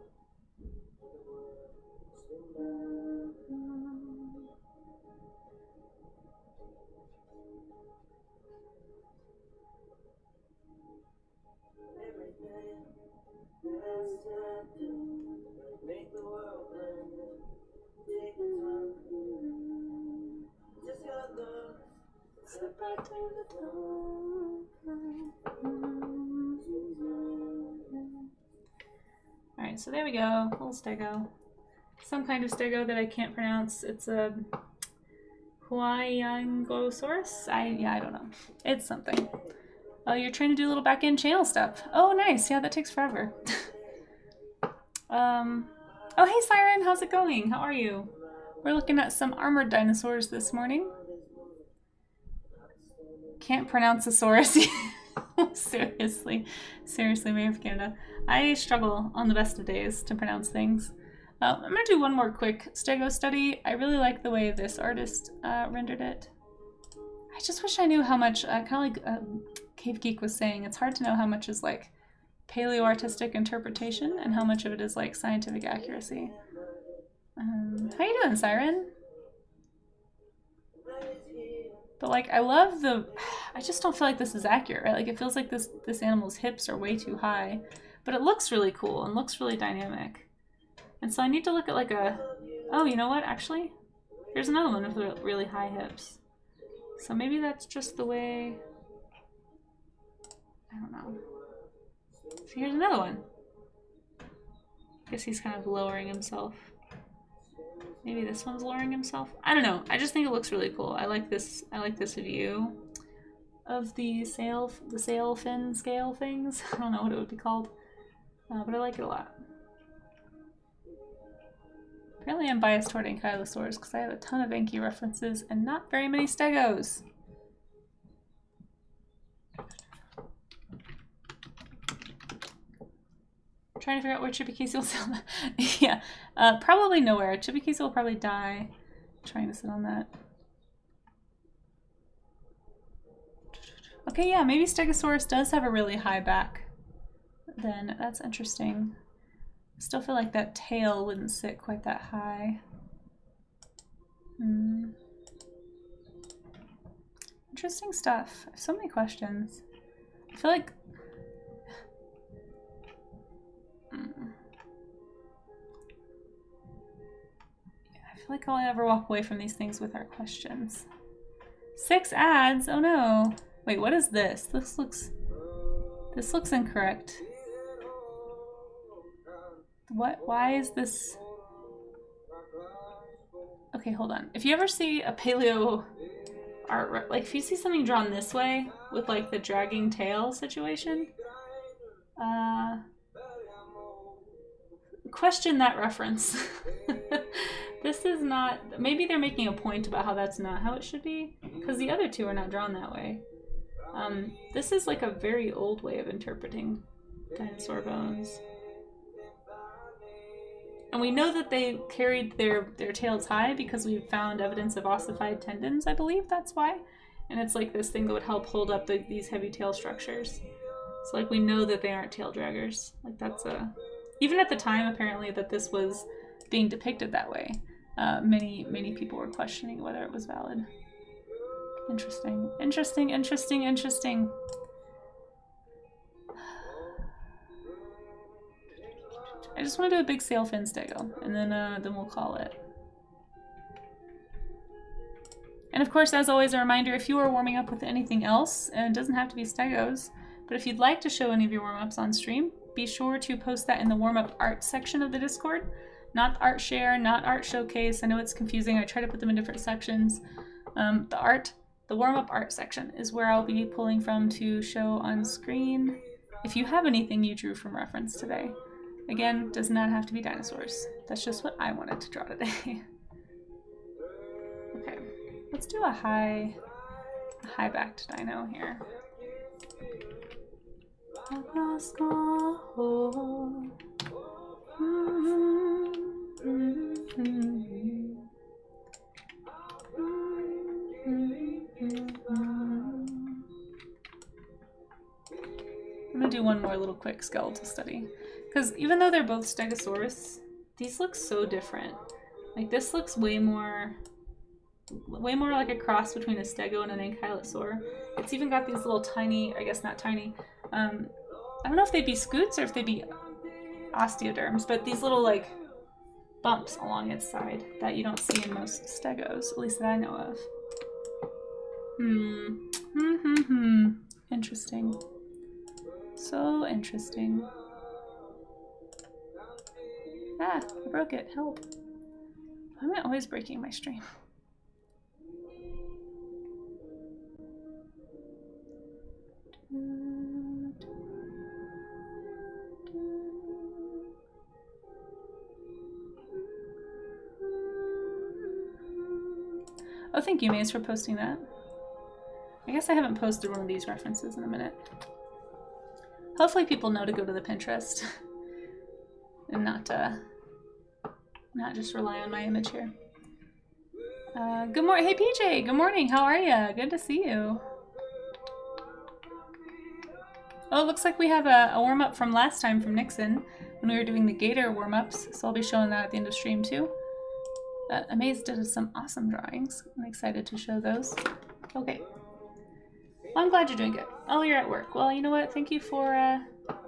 Alright, so there we go. Little stego. Some kind of stego that I can't pronounce. It's a Huayangosaurus? I don't know. It's something. Oh, you're trying to do a little back-end channel stuff. Oh, nice. Yeah, that takes forever. Oh, hey, Siren. How's it going? How are you? We're looking at some armored dinosaurs this morning. Can't pronounce a saurus. Seriously, Mayor of Canada. I struggle on the best of days to pronounce things. I'm gonna do one more quick stego study. I really like the way this artist rendered it. I just wish I knew how much, kind of like Cave Geek was saying, it's hard to know how much is like paleo-artistic interpretation and how much of it is like scientific accuracy. How you doing, Siren? But like, I love the, I just don't feel like this is accurate, right? Like it feels like this animal's hips are way too high, but it looks really cool and looks really dynamic. And so I need to look at like a, oh, you know what, actually? Here's another one with really high hips. So maybe that's just the way, I don't know. So here's another one. I guess he's kind of lowering himself. Maybe this one's lowering himself. I don't know. I just think it looks really cool. I like this view of the sail fin scale things. I don't know what it would be called, but I like it a lot. Apparently I'm biased toward Ankylosaurs because I have a ton of Anky references and not very many stegos. Trying to figure out where Chippy Casey will sell that. Yeah, probably nowhere. Chippy Casey will probably die trying to sit on that. Okay, yeah, maybe Stegosaurus does have a really high back. Then that's interesting. I still feel like that tail wouldn't sit quite that high. Interesting stuff. I have so many questions. I feel like I feel like I'll ever walk away from these things with our questions. 6 ads? Oh no. Wait, what is this? This looks incorrect. What? Why is this? Okay, hold on. If you ever see a paleo art, like if you see something drawn this way with like the dragging tail situation, question that reference. This is not, maybe they're making a point about how that's not how it should be, because the other two are not drawn that way. This is like a very old way of interpreting dinosaur bones. And we know that they carried their tails high because we found evidence of ossified tendons, I believe that's why. And it's like this thing that would help hold up these heavy tail structures. So like we know that they aren't tail draggers. Like that's a, even at the time apparently that this was being depicted that way, many people were questioning whether it was valid. Interesting, interesting, interesting, interesting. I just want to do a big sail fin stego, and then we'll call it. And of course, as always, a reminder, if you are warming up with anything else, and it doesn't have to be stegos, but if you'd like to show any of your warm-ups on stream, be sure to post that in the warm-up art section of the Discord. Not art share, not art showcase. I know it's confusing. I try to put them in different sections. The warm-up art section is where I'll be pulling from to show on screen if you have anything you drew from reference today. Again, does not have to be dinosaurs. That's just what I wanted to draw today. Okay, let's do a high-backed dino here. I'm gonna do one more little quick skeletal study. Because even though they're both Stegosaurus, these look so different. Like this looks way more like a cross between a Stego and an Ankylosaur. It's even got these little tiny, I guess not tiny, I don't know if they'd be scoots or if they'd be osteoderms, but these little like bumps along its side that you don't see in most Stegos, at least that I know of. Interesting. So interesting. Ah, I broke it. Help. Why am I always breaking my stream? Oh, thank you, Maze, for posting that. I guess I haven't posted one of these references in a minute. Hopefully people know to go to the Pinterest and not just rely on my image here. Good morning. Hey, PJ. Good morning. How are you? Good to see you. Oh, it looks like we have a warm-up from last time from Nixon when we were doing the Gator warm-ups, so I'll be showing that at the end of stream too. Amaze did some awesome drawings. I'm excited to show those. Okay. Well, I'm glad you're doing good. Oh, you're at work. Well, you know what? Thank you for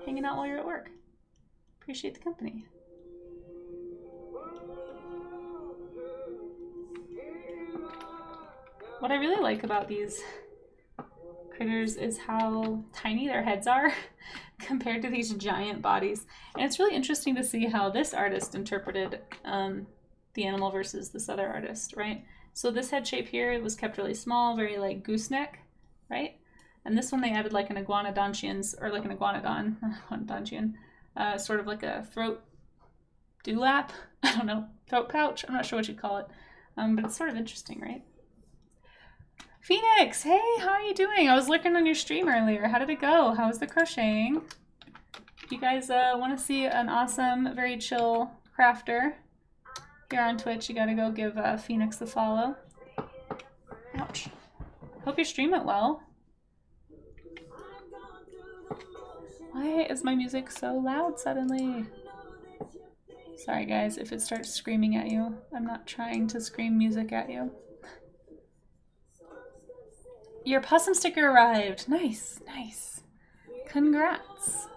hanging out while you're at work. Appreciate the company. What I really like about these critters is how tiny their heads are compared to these giant bodies. And it's really interesting to see how this artist interpreted the animal versus this other artist, right? So this head shape here, it was kept really small, very like gooseneck, right? And this one they added like an iguanodontians, or like an iguanodon, sort of like a throat dewlap, I don't know, throat pouch, I'm not sure what you'd call it, but it's sort of interesting, right? Phoenix, hey, how are you doing? I was looking on your stream earlier. How did it go? How was the crocheting? If you guys want to see an awesome, very chill crafter here on Twitch, you gotta go give Phoenix a follow. Ouch. Hope your stream went well. Why is my music so loud suddenly? Sorry guys, if it starts screaming at you. I'm not trying to scream music at you. Your possum sticker arrived. Nice, nice. Congrats.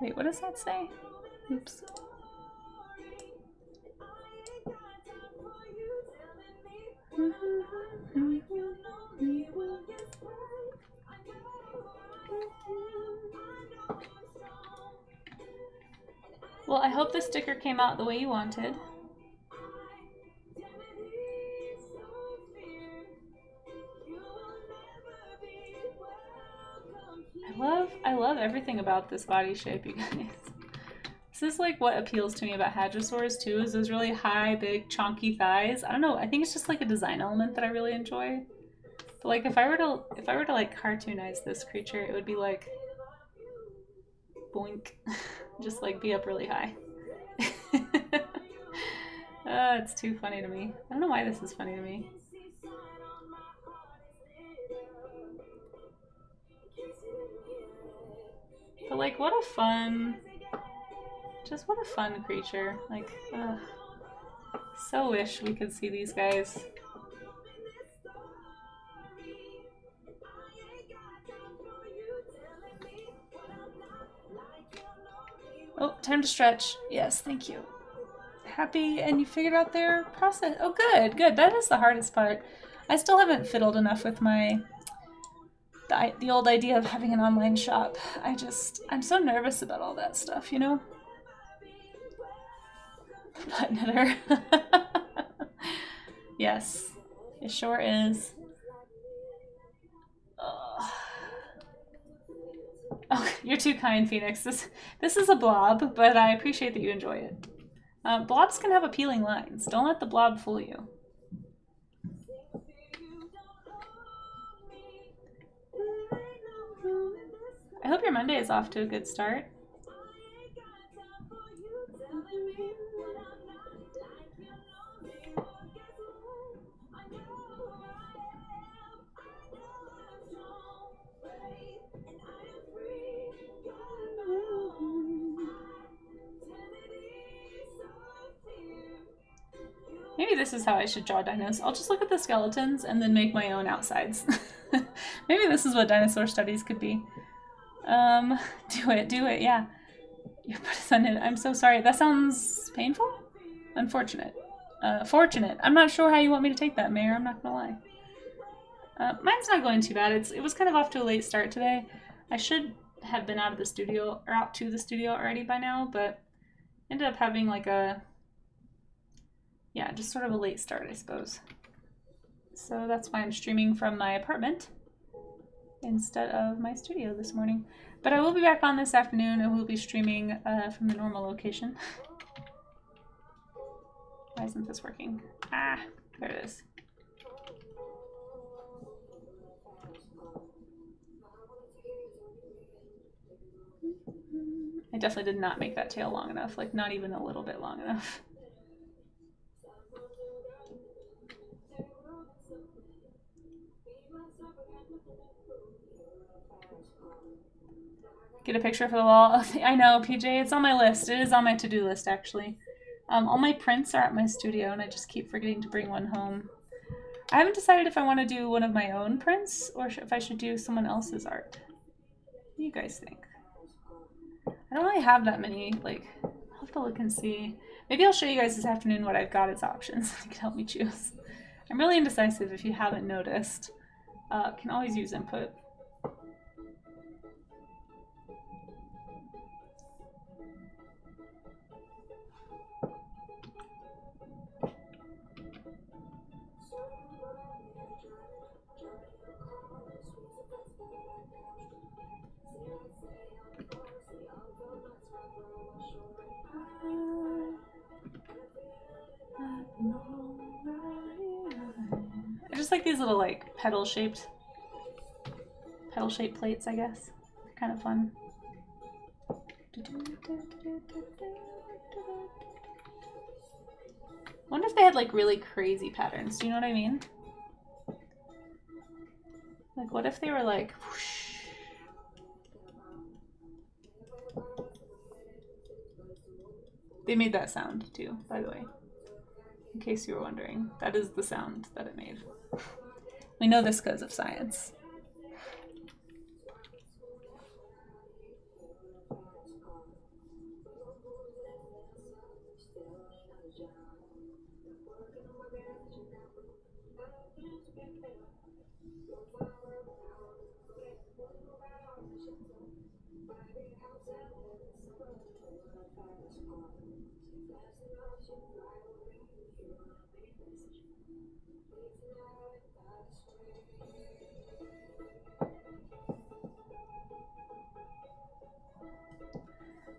Wait, what does that say? Oops. Well, I hope the sticker came out the way you wanted. I love everything about this body shape, you guys. This is like what appeals to me about hadrosaurs too, is those really high, big, chonky thighs. I don't know, I think it's just like a design element that I really enjoy. But like if I were to like cartoonize this creature, it would be like boink. Just like be up really high. It's too funny to me. I don't know why this is funny to me. But like, what a fun creature. Like, so wish we could see these guys. Oh, time to stretch. Yes, thank you. Happy, and you figured out their process. Oh, good, good. That is the hardest part. I still haven't fiddled enough with the old idea of having an online shop. I'm so nervous about all that stuff, you know? Butt knitter. Yes, it sure is. Oh, you're too kind, Phoenix. This is a blob, but I appreciate that you enjoy it. Blobs can have appealing lines. Don't let the blob fool you. I hope your Monday is off to a good start. Maybe this is how I should draw dinos. I'll just look at the skeletons and then make my own outsides. Maybe this is what dinosaur studies could be. Do it, yeah. You put us on it. I'm so sorry. That sounds painful? Unfortunate. Fortunate. I'm not sure how you want me to take that, Mayor. I'm not gonna lie. Mine's not going too bad. It was kind of off to a late start today. I should have been out of the studio, or out to the studio already by now, but ended up having like a, yeah, just sort of a late start, I suppose. So that's why I'm streaming from my apartment instead of my studio this morning. But I will be back on this afternoon and we'll be streaming from the normal location. Why isn't this working? Ah, there it is. I definitely did not make that tail long enough, like not even a little bit long enough. Get a picture for the wall. I know, PJ, it's on my list. It is on my to-do list, actually. All my prints are at my studio, and I just keep forgetting to bring one home. I haven't decided if I want to do one of my own prints, or if I should do someone else's art. What do you guys think? I don't really have that many, like, I'll have to look and see. Maybe I'll show you guys this afternoon what I've got as options. You can help me choose. I'm really indecisive if you haven't noticed. Can always use input. I just like these little like petal shaped plates, I guess. They're kind of fun. I wonder if they had like really crazy patterns. Do you know what I mean? Like what if they were like whoosh. They made that sound too, by the way. In case you were wondering, that is the sound that it made. We know this because of science.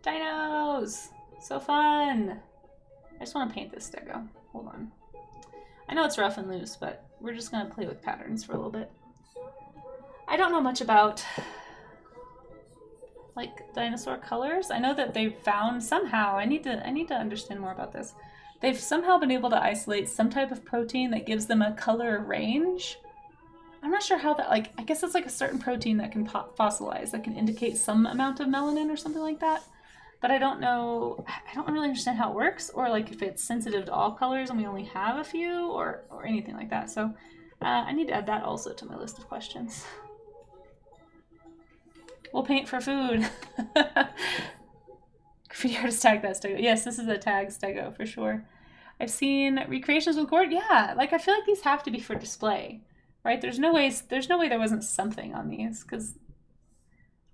Dinos! So fun! I just want to paint this stego. Hold on. I know it's rough and loose, but we're just going to play with patterns for a little bit. I don't know much about like dinosaur colors. I know that they've found somehow, I need to understand more about this. They've somehow been able to isolate some type of protein that gives them a color range. I'm not sure how that, like, I guess it's like a certain protein that can fossilize, that can indicate some amount of melanin or something like that. But I don't know, I don't really understand how it works, or like if it's sensitive to all colors and we only have a few, or anything like that. So I need to add that also to my list of questions. We'll paint for food. Graffiti artist tag that stego. Yes, this is a tag stego for sure. I've seen recreations with gourd. Yeah, like I feel like these have to be for display, right? There's no way there wasn't something on these, because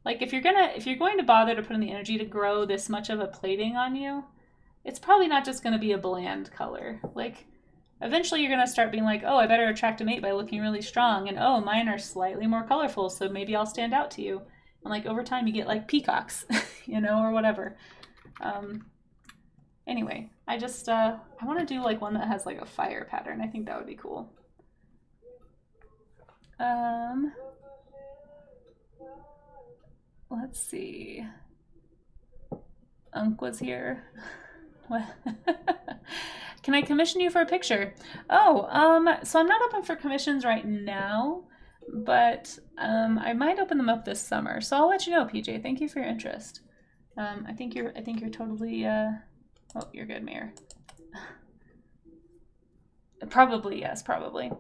like if you're going to bother to put in the energy to grow this much of a plating on you, it's probably not just going to be a bland color. Like eventually you're going to start being like, oh, I better attract a mate by looking really strong, and oh, mine are slightly more colorful, so maybe I'll stand out to you. And like over time you get like peacocks, you know, or whatever. Anyway, I just I want to do like one that has like a fire pattern. I think that would be cool. Let's see. Unk was here. What? Can I commission you for a picture? Oh, so I'm not open for commissions right now, but I might open them up this summer. So I'll let you know, PJ. Thank you for your interest. I think you're totally oh, you're good, Mayor. Probably, yes, probably.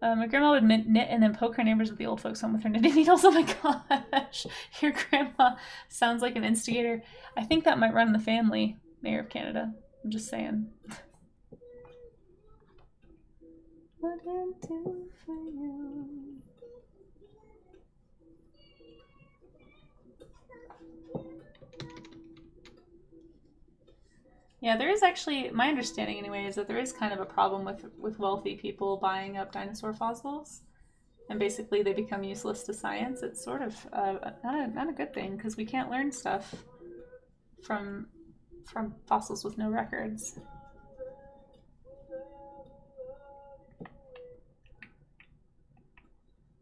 My grandma would knit and then poke her neighbors at the old folks home with her knitting needles. Oh my gosh. Your grandma sounds like an instigator. I think that might run in the family, Mayor of Canada. I'm just saying. What did I do for you? Yeah, there is actually, my understanding anyway, is that there is kind of a problem with wealthy people buying up dinosaur fossils. And basically they become useless to science. It's sort of not a good thing, because we can't learn stuff from fossils with no records.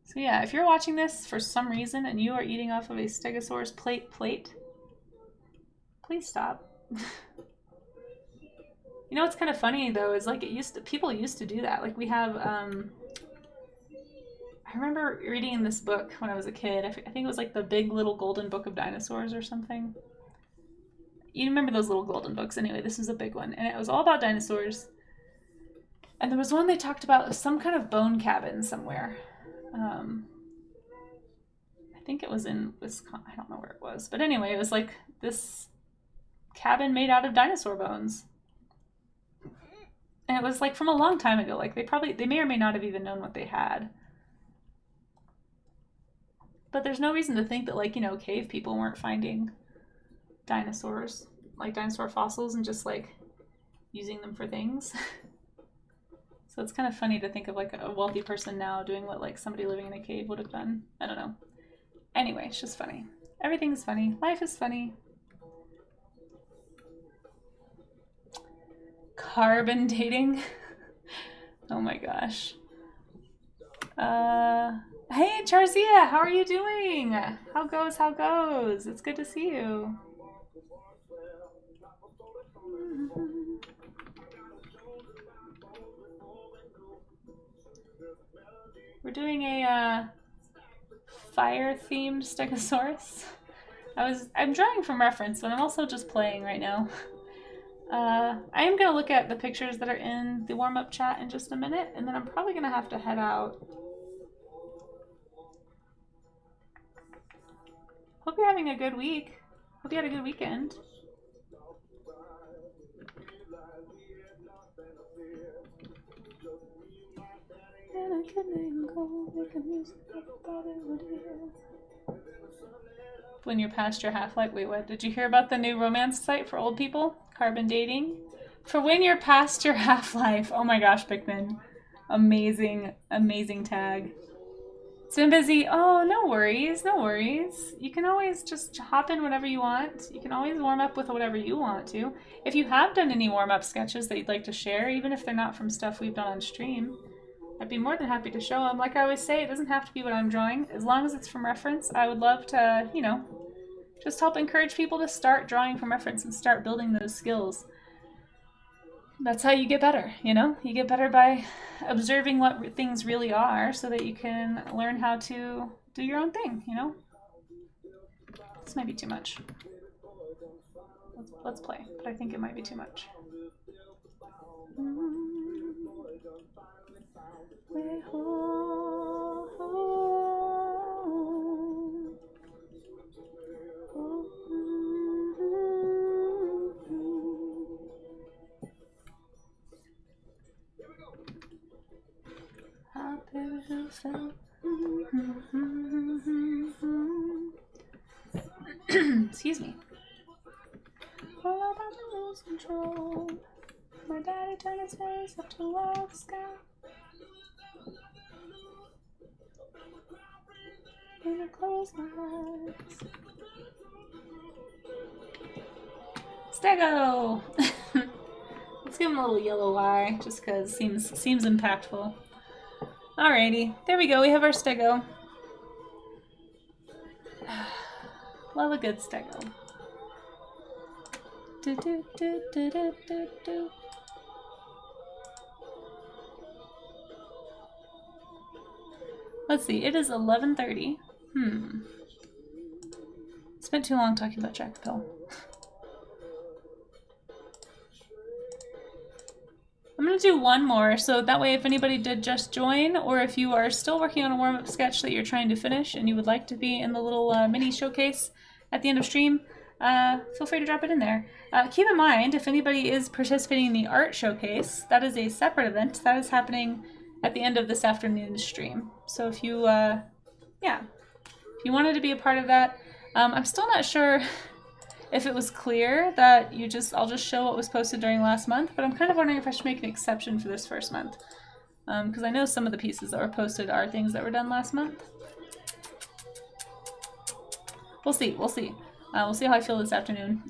So yeah, if you're watching this for some reason and you are eating off of a Stegosaurus plate, please stop. You know what's kind of funny though is like people used to do that. Like we have I remember reading in this book when I was a kid. I think it was like the Big Little Golden Book of Dinosaurs or something. You remember those little golden books? Anyway, this was a big one, and it was all about dinosaurs. And there was one they talked about some kind of bone cabin somewhere. I think it was in Wisconsin. I don't know where it was, but anyway, it was like this cabin made out of dinosaur bones. And it was like from a long time ago. Like they may or may not have even known what they had. But there's no reason to think that, like, you know, cave people weren't finding dinosaurs, like dinosaur fossils, and just like using them for things. So it's kind of funny to think of like a wealthy person now doing what like somebody living in a cave would have done. I don't know. Anyway, it's just funny. Everything's funny. Life is funny. Carbon dating. Oh my gosh. Hey Charzia, how are you doing? How goes? It's good to see you. We're doing a fire-themed Stegosaurus. I'm drawing from reference, but I'm also just playing right now. I am going to look at the pictures that are in the warm-up chat in just a minute, and then I'm probably going to have to head out. Hope you're having a good week. Hope you had a good weekend. When you're past your half-life. Wait, what? Did you hear about the new romance site for old people? Carbon dating? For when you're past your half-life. Oh my gosh, Pikmin. Amazing, amazing tag. It's been busy. Oh, no worries, no worries. You can always just hop in whenever you want. You can always warm up with whatever you want to. If you have done any warm-up sketches that you'd like to share, even if they're not from stuff we've done on stream, I'd be more than happy to show them. Like I always say, it doesn't have to be what I'm drawing. As long as it's from reference, I would love to, you know, just help encourage people to start drawing from reference and start building those skills. That's how you get better, you know? You get better by observing what things really are so that you can learn how to do your own thing, you know? This might be too much. Let's play, but I think it might be too much. Excuse me. All about to lose control. My daddy turned his face up toward the sky. And I close my eyes. Stego! Let's give him a little yellow eye, just because seems impactful. Alrighty, there we go. We have our Stego. Love a good Stego. Do, do, do, do, do, do, do. Let's see. It is 11:30. Spent too long talking about Jack the Pill. I'm gonna do one more, so that way if anybody did just join, or if you are still working on a warm-up sketch that you're trying to finish and you would like to be in the little mini showcase at the end of stream, feel free to drop it in there. Keep in mind, if anybody is participating in the art showcase, that is a separate event. That is happening at the end of this afternoon's stream. So if you, yeah, if you wanted to be a part of that, I'm still not sure if it was clear that I'll just show what was posted during last month, but I'm kind of wondering if I should make an exception for this first month. Because I know some of the pieces that were posted are things that were done last month. We'll see, we'll see. We'll see how I feel this afternoon.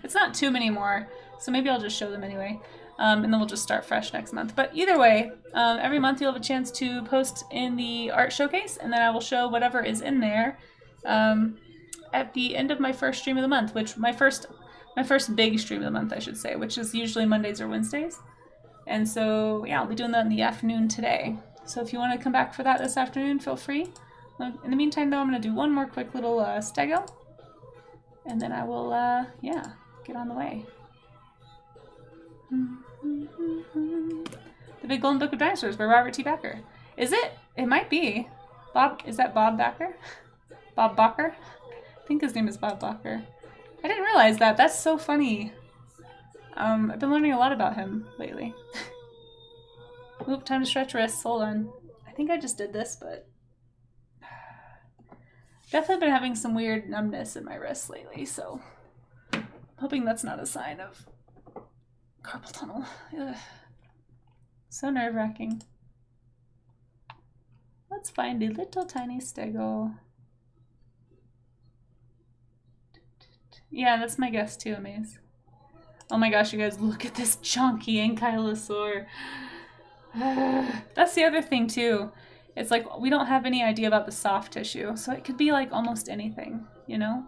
It's not too many more, so maybe I'll just show them anyway. And then we'll just start fresh next month. But either way, every month you'll have a chance to post in the art showcase, and then I will show whatever is in there at the end of my first stream of the month, which my first big stream of the month, I should say, which is usually Mondays or Wednesdays. And so, yeah, I'll be doing that in the afternoon today. So if you want to come back for that this afternoon, feel free. In the meantime, though, I'm going to do one more quick little stego, and then I will, yeah, get on the way. The Big Golden Book of Dinosaurs by Robert T. Bakker. Is it? It might be. Bob, is that Bob Bakker? Bob Bakker? I think his name is Bob Bakker. I didn't realize that. That's so funny. I've been learning a lot about him lately. Oop, time to stretch wrists. Hold on. I think I just did this, but definitely been having some weird numbness in my wrists lately, so I'm hoping that's not a sign of carpal tunnel. Ugh. So nerve-wracking. Let's find a little tiny stego. Yeah, that's my guess too, Amaze. Oh my gosh, you guys, look at this chunky ankylosaur. That's the other thing too. It's like we don't have any idea about the soft tissue, so it could be like almost anything, you know?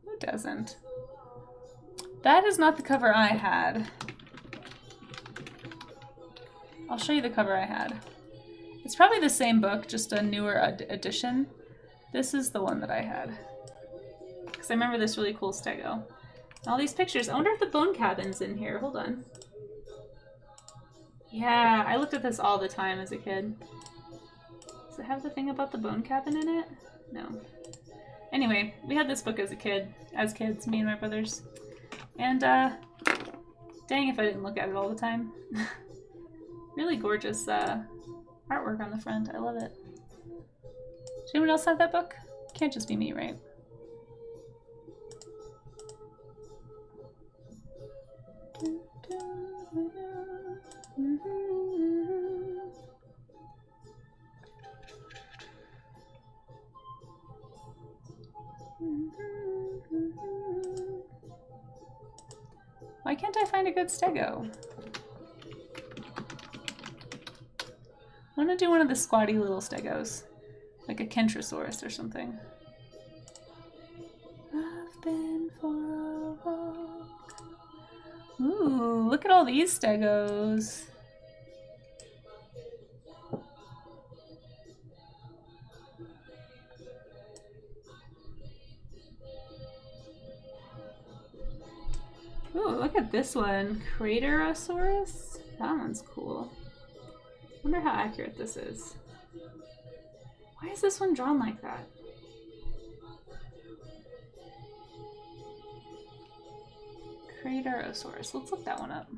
Who doesn't? That is not the cover I had. I'll show you the cover I had. It's probably the same book, just a newer edition. This is the one that I had. Because I remember this really cool stego. All these pictures. I wonder if the bone cabin's in here. Hold on. Yeah, I looked at this all the time as a kid. Does it have the thing about the bone cabin in it? No. Anyway, we had this book as a kid, as kids, me and my brothers. And, dang if I didn't look at it all the time. Really gorgeous, artwork on the front. I love it. Does anyone else have that book? Can't just be me, right? Why can't I find a good stego? I want to do one of the squatty little stegos, like a Kentrosaurus or something. I've been for a walk. Ooh, look at all these stegos. Ooh, look at this one. Craterosaurus? That one's cool. Wonder how accurate this is. Why is this one drawn like that? Craterosaurus. Let's look that one up.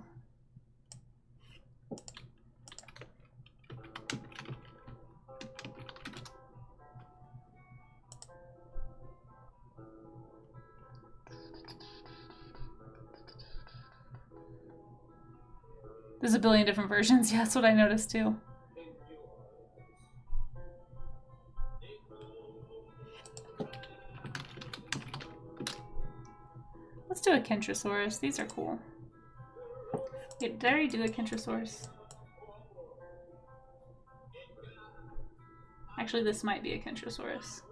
There's a billion different versions. Yeah, that's what I noticed too. Let's do a Kentrosaurus. These are cool. Wait, did I already do a Kentrosaurus? Actually, this might be a Kentrosaurus.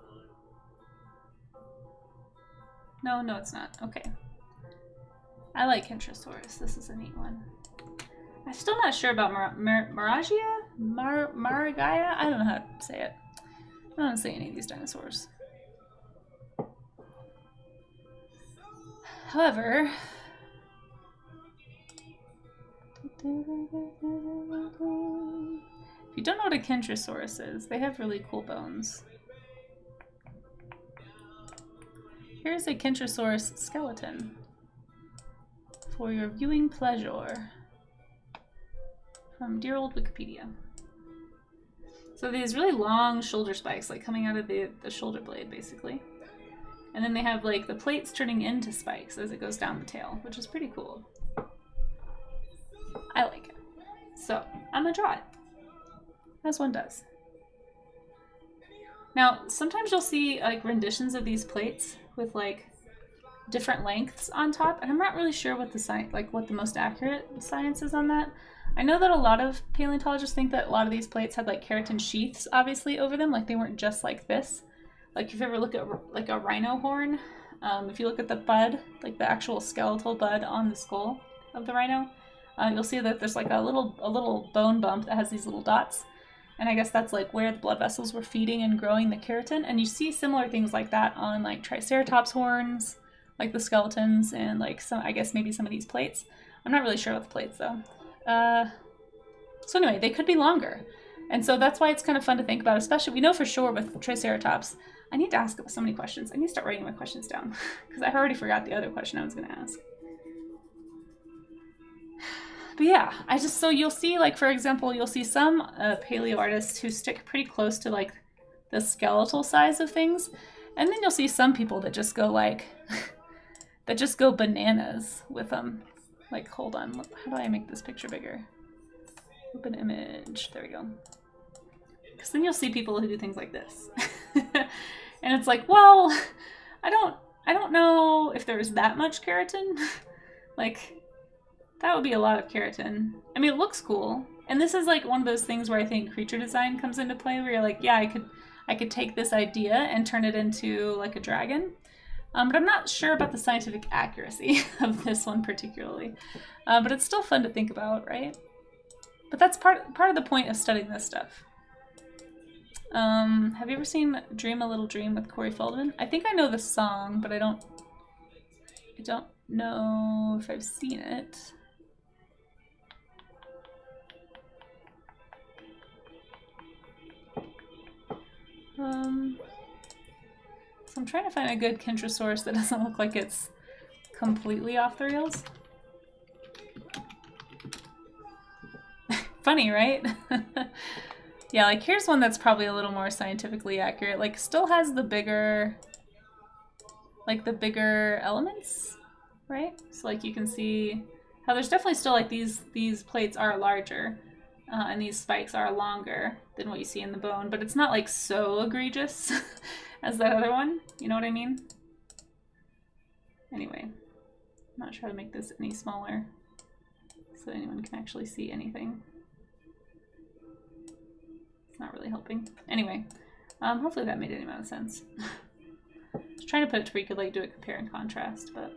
No, no, it's not. Okay. I like Kentrosaurus. This is a neat one. I'm still not sure about Maragia? Maragaya? I don't know how to say it. I don't say any of these dinosaurs. However, if you don't know what a Kentrosaurus is, they have really cool bones. Here's a Kentrosaurus skeleton for your viewing pleasure from dear old Wikipedia. So these really long shoulder spikes, like coming out of the shoulder blade, basically. And then they have like the plates turning into spikes as it goes down the tail, which is pretty cool. I like it. So I'm gonna draw it, as one does. Now, sometimes you'll see like renditions of these plates with like different lengths on top, and I'm not really sure what what the most accurate science is on that. I know that a lot of paleontologists think that a lot of these plates had like keratin sheaths obviously over them, like they weren't just like this. Like if you ever look at like a rhino horn, if you look at the bud, like the actual skeletal bud on the skull of the rhino, you'll see that there's like a little bone bump that has these little dots. And I guess that's like where the blood vessels were feeding and growing the keratin. And you see similar things like that on like Triceratops horns, like the skeletons, and like some, I guess maybe some of these plates. I'm not really sure about the plates though. So anyway, they could be longer. And so that's why it's kind of fun to think about, especially we know for sure with Triceratops. I need to ask so many questions. I need to start writing my questions down because I already forgot the other question I was going to ask. But yeah, so you'll see, like, for example, you'll see some paleo artists who stick pretty close to like the skeletal size of things. And then you'll see some people that just go like, that just go bananas with them. Like, hold on, how do I make this picture bigger? Open image, there we go. Because then you'll see people who do things like this. And it's like, well, I don't know if there's that much keratin. Like, that would be a lot of keratin. I mean, it looks cool. And this is like one of those things where I think creature design comes into play, where you're like, yeah, I could take this idea and turn it into like a dragon. But I'm not sure about the scientific accuracy of this one particularly. But it's still fun to think about, right? But that's part of the point of studying this stuff. Have you ever seen Dream a Little Dream with Corey Feldman? I think I know the song, but I don't know if I've seen it. So I'm trying to find a good Kentrosaurus that doesn't look like it's completely off the rails. Funny, right? Yeah, like here's one that's probably a little more scientifically accurate. Like still has the bigger, like the bigger elements, right? So like you can see how there's definitely still like these plates are larger and these spikes are longer than what you see in the bone, but it's not like so egregious as that other one. You know what I mean? Anyway, I'm not sure how to make this any smaller so anyone can actually see anything. It's not really helping. Anyway, hopefully that made any amount of sense. Just trying to put it to where you could like do a compare and contrast, but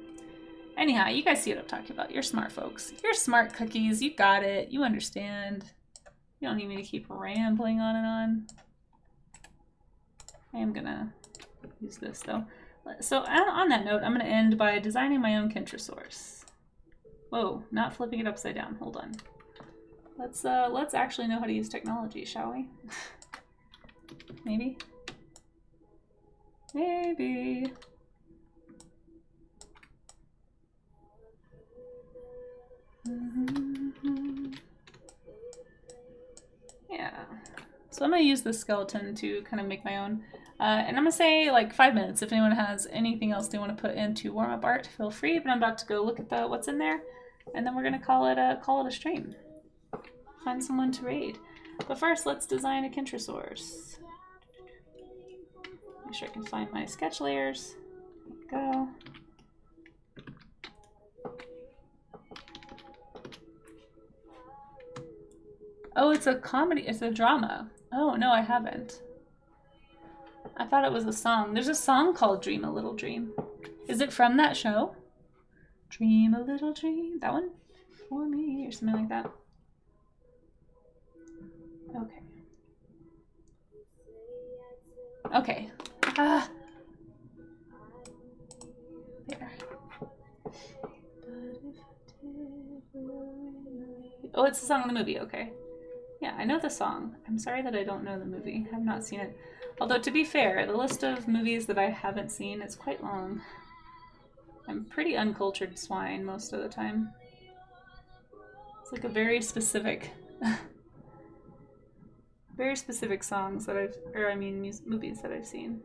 anyhow, you guys see what I'm talking about. You're smart folks. You're smart cookies. You got it. You understand. You don't need me to keep rambling on and on. I am gonna use this though. So on that note, I'm gonna end by designing my own Kentrosaurus. Whoa, not flipping it upside down. Hold on. Let's actually know how to use technology, shall we? Maybe. Maybe. Yeah. So I'm gonna use this skeleton to kind of make my own. And I'm gonna say like 5 minutes. If anyone has anything else they want to put into warm up art, feel free. But I'm about to go look at what's in there, and then we're gonna call it a stream. Find someone to raid. But first, let's design a Kentrosaurus. Make sure I can find my sketch layers. There we go. Oh, it's a comedy. It's a drama. Oh, no, I haven't. I thought it was a song. There's a song called Dream a Little Dream. Is it from that show? Dream a little dream. That one? For me, or something like that. Okay. Okay. Ah. There. Oh, it's the song in the movie. Okay. Yeah, I know the song. I'm sorry that I don't know the movie. I've not seen it. Although, to be fair, the list of movies that I haven't seen is quite long. I'm pretty uncultured swine most of the time. It's like a very specific... very specific songs that I've... or I mean, movies that I've seen.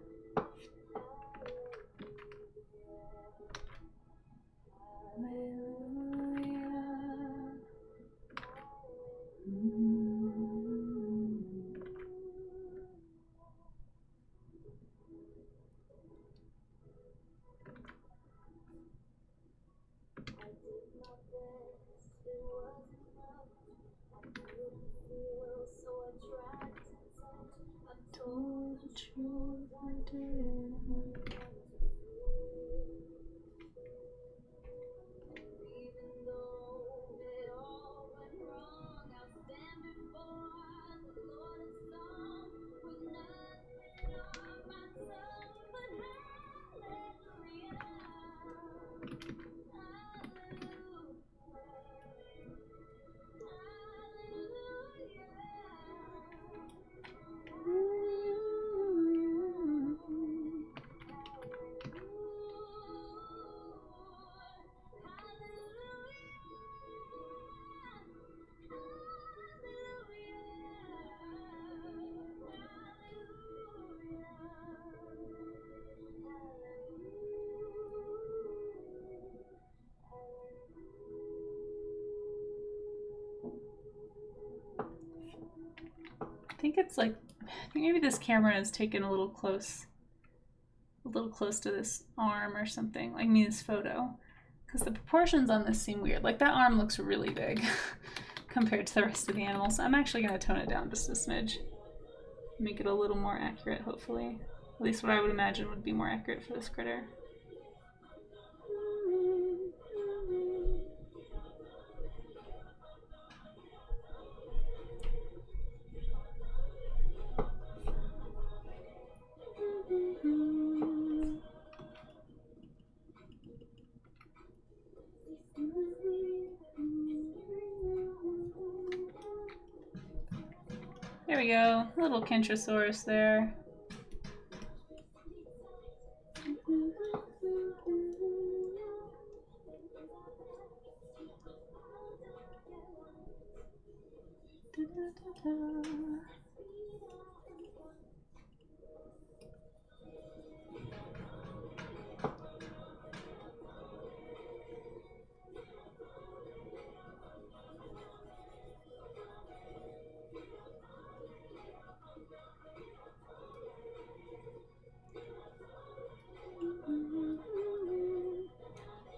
I think it's like, I think maybe this camera is taken a little close to this arm or something, like me this photo, because the proportions on this seem weird. Like that arm looks really big compared to the rest of the animal, so I'm actually going to tone it down just a smidge, make it a little more accurate, hopefully. At least what I would imagine would be more accurate for this critter. There we go, a little Kentrosaurus there.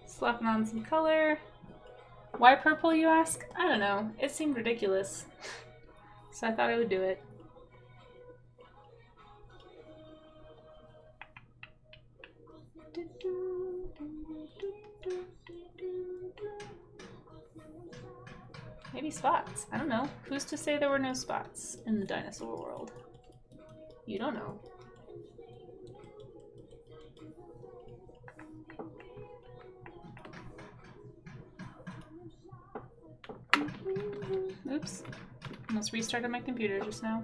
Slapping on some color. Why purple, you ask? I don't know. It seemed ridiculous. So I thought I would do it. Maybe spots. I don't know. Who's to say there were no spots in the dinosaur world? You don't know. Oops. Almost restarted my computer just now.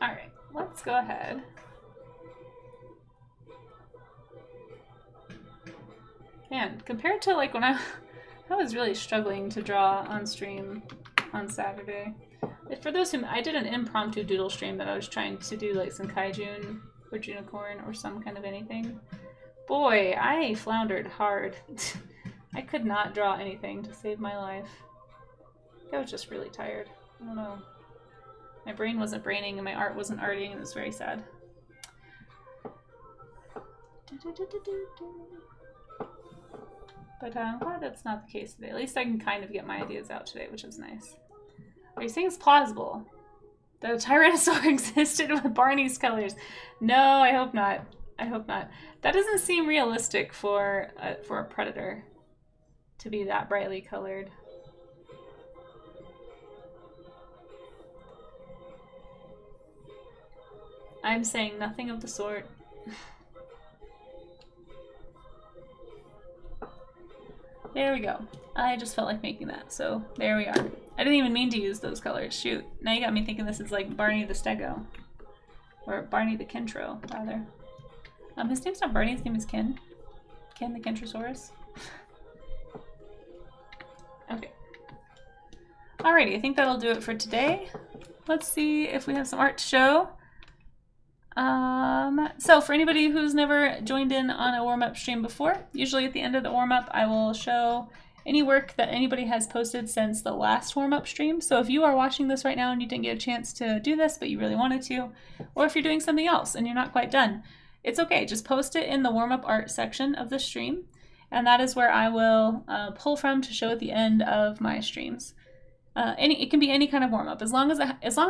Alright, let's go ahead. Man, compared to like when I was really struggling to draw on stream on Saturday. For those who, I did an impromptu doodle stream that I was trying to do like some kaijun or unicorn or some kind of anything. Boy, I floundered hard. I could not draw anything to save my life. I was just really tired. I don't know. My brain wasn't braining and my art wasn't arting, and it was very sad. But I'm glad that's not the case today. At least I can kind of get my ideas out today, which is nice. Are you saying it's plausible that a Tyrannosaur existed with Barney's colors? No, I hope not. I hope not. That doesn't seem realistic for a predator to be that brightly colored. I'm saying nothing of the sort. There we go. I just felt like making that, so there we are. I didn't even mean to use those colors. Shoot. Now you got me thinking this is like Barney the Stego. Or Barney the Kentro, rather. His name's not Barney, his name is Ken. Ken the Kentrosaurus. Okay. Alrighty, I think that'll do it for today. Let's see if we have some art to show. So for anybody who's never joined in on a warm-up stream before, usually at the end of the warm-up I will show any work that anybody has posted since the last warm-up stream. So if you are watching this right now and you didn't get a chance to do this but you really wanted to, or if you're doing something else and you're not quite done, it's okay. Just post it in the warm-up art section of the stream, and that is where I will pull from to show at the end of my streams. It can be any kind of warm-up as long as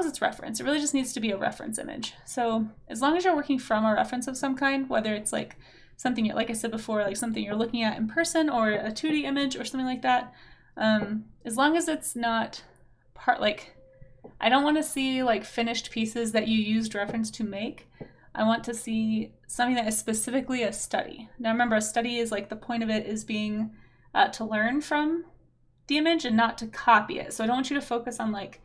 it's reference. It really just needs to be a reference image. So as long as you're working from a reference of some kind, whether it's like something, like I said before, like something you're looking at in person or a 2D image or something like that, as long as it's not like, I don't want to see like finished pieces that you used reference to make. I want to see something that is specifically a study. Now remember, a study is like the point of it is being to learn from the image and not to copy it. So I don't want you to focus on like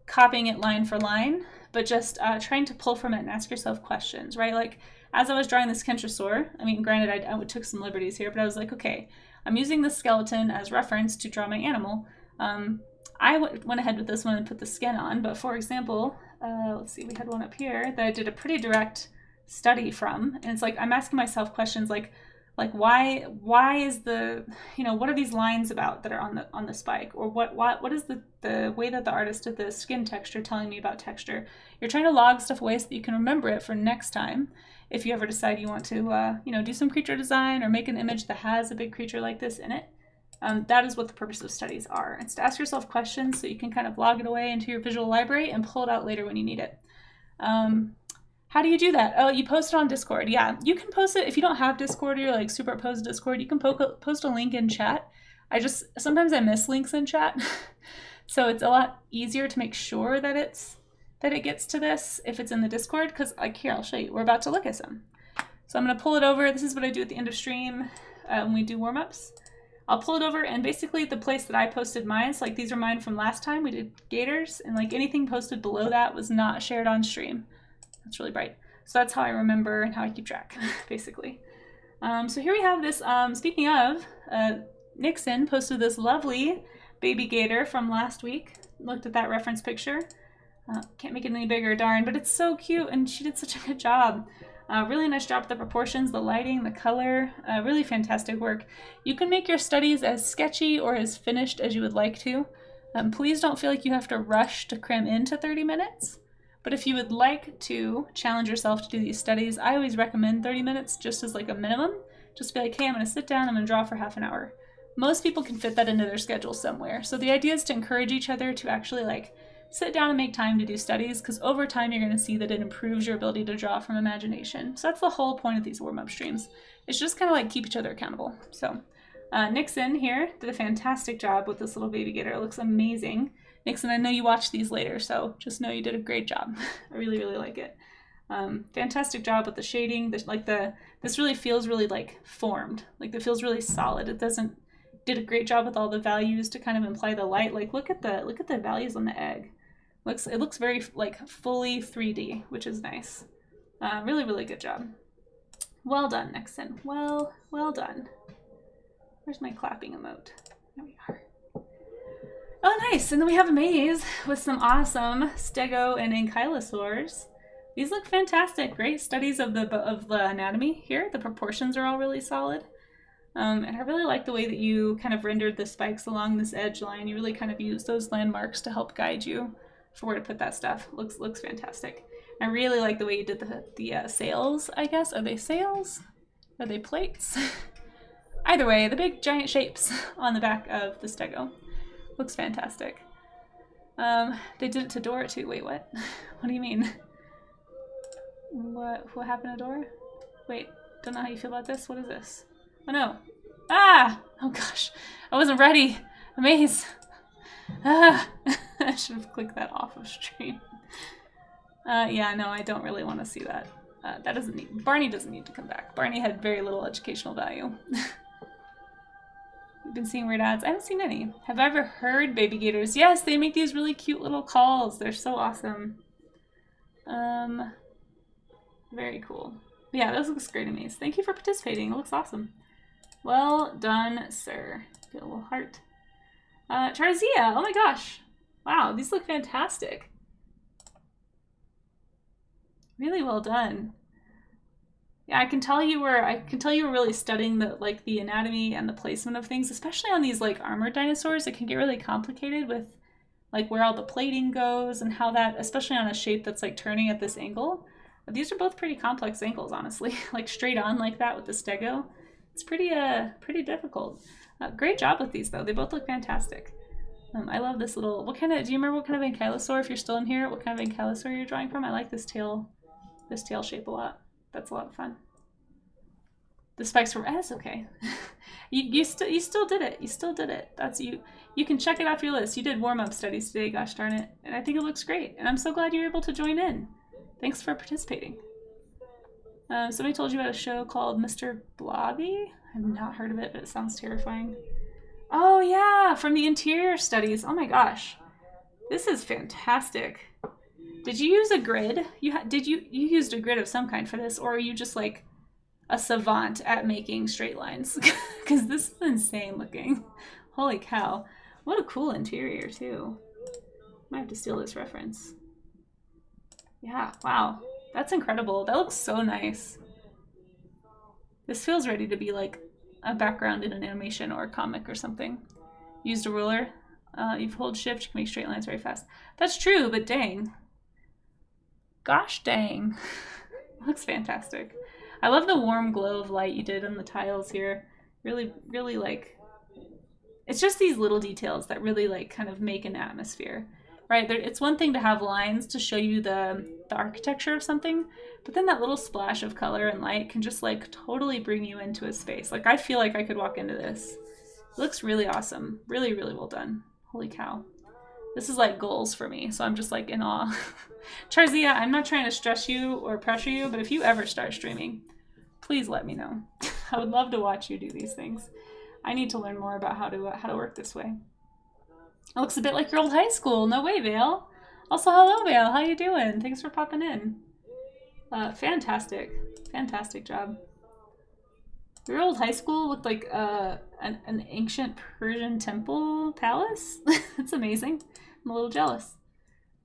copying it line for line, but just trying to pull from it and ask yourself questions, right? Like as I was drawing this Kentrosaur, I mean, granted, I took some liberties here, but I was like, okay, I'm using this skeleton as reference to draw my animal. I went ahead with this one and put the skin on, but for example, let's see, we had one up here that I did a pretty direct study from, and it's like I'm asking myself questions like why is the, you know, what are these lines about that are on the spike, or what is the way that the artist did the skin texture telling me about texture. You're trying to log stuff away so that you can remember it for next time if you ever decide you want to you know, do some creature design or make an image that has a big creature like this in it. That is what the purpose of studies are. It's to ask yourself questions so you can kind of log it away into your visual library and pull it out later when you need it. How do you do that? Oh, you post it on Discord. Yeah, you can post it if you don't have Discord or you're like super opposed to Discord. You can post a link in chat. Sometimes I miss links in chat, so it's a lot easier to make sure that it gets to this if it's in the Discord. Because like here, I'll show you. We're about to look at some. So I'm gonna pull it over. This is what I do at the end of stream when we do warm-ups. I'll pull it over, and basically the place that I posted mine, so like these are mine from last time we did gators, and like anything posted below that was not shared on stream. It's really bright. So that's how I remember and how I keep track, basically. So here we have this, speaking of, Nixon posted this lovely baby gator from last week. Looked at that reference picture. Can't make it any bigger, darn, but it's so cute, and she did such a good job. Really nice job with the proportions, the lighting, the color, really fantastic work. You can make your studies as sketchy or as finished as you would like to. Please don't feel like you have to rush to cram into 30 minutes. But if you would like to challenge yourself to do these studies, I always recommend 30 minutes just as like a minimum. Just be like, hey, I'm going to sit down, I'm going to draw for half an hour. Most people can fit that into their schedule somewhere. So the idea is to encourage each other to actually like sit down and make time to do studies, because over time you're going to see that it improves your ability to draw from imagination. So that's the whole point of these warm-up streams. It's just kind of like keep each other accountable. So Nixon here did a fantastic job with this little baby gator. It looks amazing. Nixon, I know you watch these later, so just know you did a great job. I really, really like it. Fantastic job with the shading. This really feels really like formed. Like it feels really solid. Did a great job with all the values to kind of imply the light. Like look at the values on the egg. It looks very like fully 3D, which is nice. Really, really good job. Well done, Nixon. Well done. Where's my clapping emote? There we are. Oh, nice. And then we have a maze with some awesome Stego and Ankylosaurs. These look fantastic. Great studies of the anatomy here. The proportions are all really solid. And I really like the way that you kind of rendered the spikes along this edge line. You really kind of use those landmarks to help guide you for where to put that stuff. Looks fantastic. I really like the way you did the sails, I guess. Are they sails? Are they plates? Either way, the big giant shapes on the back of the stego. Looks fantastic. They did it to Dora too. Wait, what? What do you mean? What happened to Dora? Wait, don't know how you feel about this. What is this? Oh no. Ah! Oh gosh. I wasn't ready. Amaze. Ah! I should have clicked that off of stream. Yeah, no, I don't really want to see that. That doesn't need... Barney doesn't need to come back. Barney had very little educational value. You've been seeing weird ads? I haven't seen any. Have I ever heard baby gators? Yes, they make these really cute little calls. They're so awesome. Very cool. But yeah, this looks great, Amaze. Thank you for participating. It looks awesome. Well done, sir. Get a little heart. Charzia, oh my gosh. Wow, these look fantastic. Really well done. Yeah, I can tell you were really studying the anatomy and the placement of things, especially on these like armored dinosaurs. It can get really complicated with like where all the plating goes and how that, especially on a shape that's like turning at this angle. But these are both pretty complex angles, honestly. Like straight on like that with the stego. It's pretty difficult. Great job with these though. They both look fantastic. I love this little, do you remember what kind of ankylosaur, if you're still in here, what kind of ankylosaur you're drawing from? I like this tail shape a lot. That's a lot of fun. The spikes were, that's okay. you still did it. You still did it. That's you. You can check it off your list. You did warm-up studies today, gosh darn it. And I think it looks great. And I'm so glad you were able to join in. Thanks for participating. Somebody told you about a show called Mr. Blobby? I've not heard of it, but it sounds terrifying. Oh yeah, from the interior studies. Oh my gosh. This is fantastic. Did you use a grid? You used a grid of some kind for this, or are you just like a savant at making straight lines? Because this is insane looking. Holy cow. What a cool interior too. Might have to steal this reference. Yeah, wow. That's incredible. That looks so nice. This feels ready to be like a background in an animation or a comic or something. Used a ruler. You hold shift, you can make straight lines very fast. That's true, but dang. Gosh dang. Looks fantastic. I love the warm glow of light you did on the tiles here. Really, really like... It's just these little details that really like kind of make an atmosphere. Right? It's one thing to have lines to show you the architecture of something, but then that little splash of color and light can just like totally bring you into a space. Like I feel like I could walk into this. It looks really awesome. Really, really well done. Holy cow. This is like goals for me, so I'm just like in awe. Charzia, I'm not trying to stress you or pressure you, but if you ever start streaming, please let me know. I would love to watch you do these things. I need to learn more about how to work this way. It looks a bit like your old high school. No way, Vale. Also, hello, Vale. How you doing? Thanks for popping in. Fantastic. Fantastic job. Your old high school looked like an ancient Persian temple palace. That's amazing. I'm a little jealous.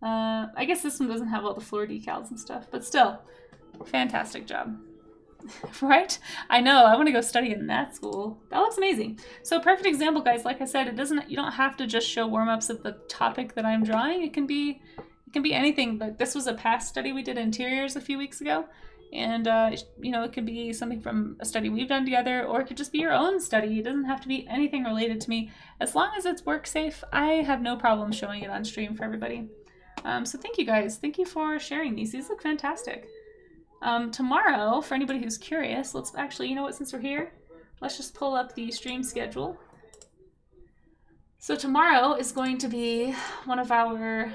I guess this one doesn't have all the floor decals and stuff, but still, fantastic job. Right? I know, I want to go study in that school. That looks amazing. So perfect example, guys. Like I said, you don't have to just show warm-ups of the topic that I'm drawing. It can be anything. But this was a past study we did interiors a few weeks ago. And, you know, it could be something from a study we've done together, or it could just be your own study. It doesn't have to be anything related to me. As long as it's work safe, I have no problem showing it on stream for everybody. So thank you guys. Thank you for sharing these. These look fantastic. Tomorrow, for anybody who's curious, let's actually, you know what, since we're here, let's just pull up the stream schedule. So tomorrow is going to be one of our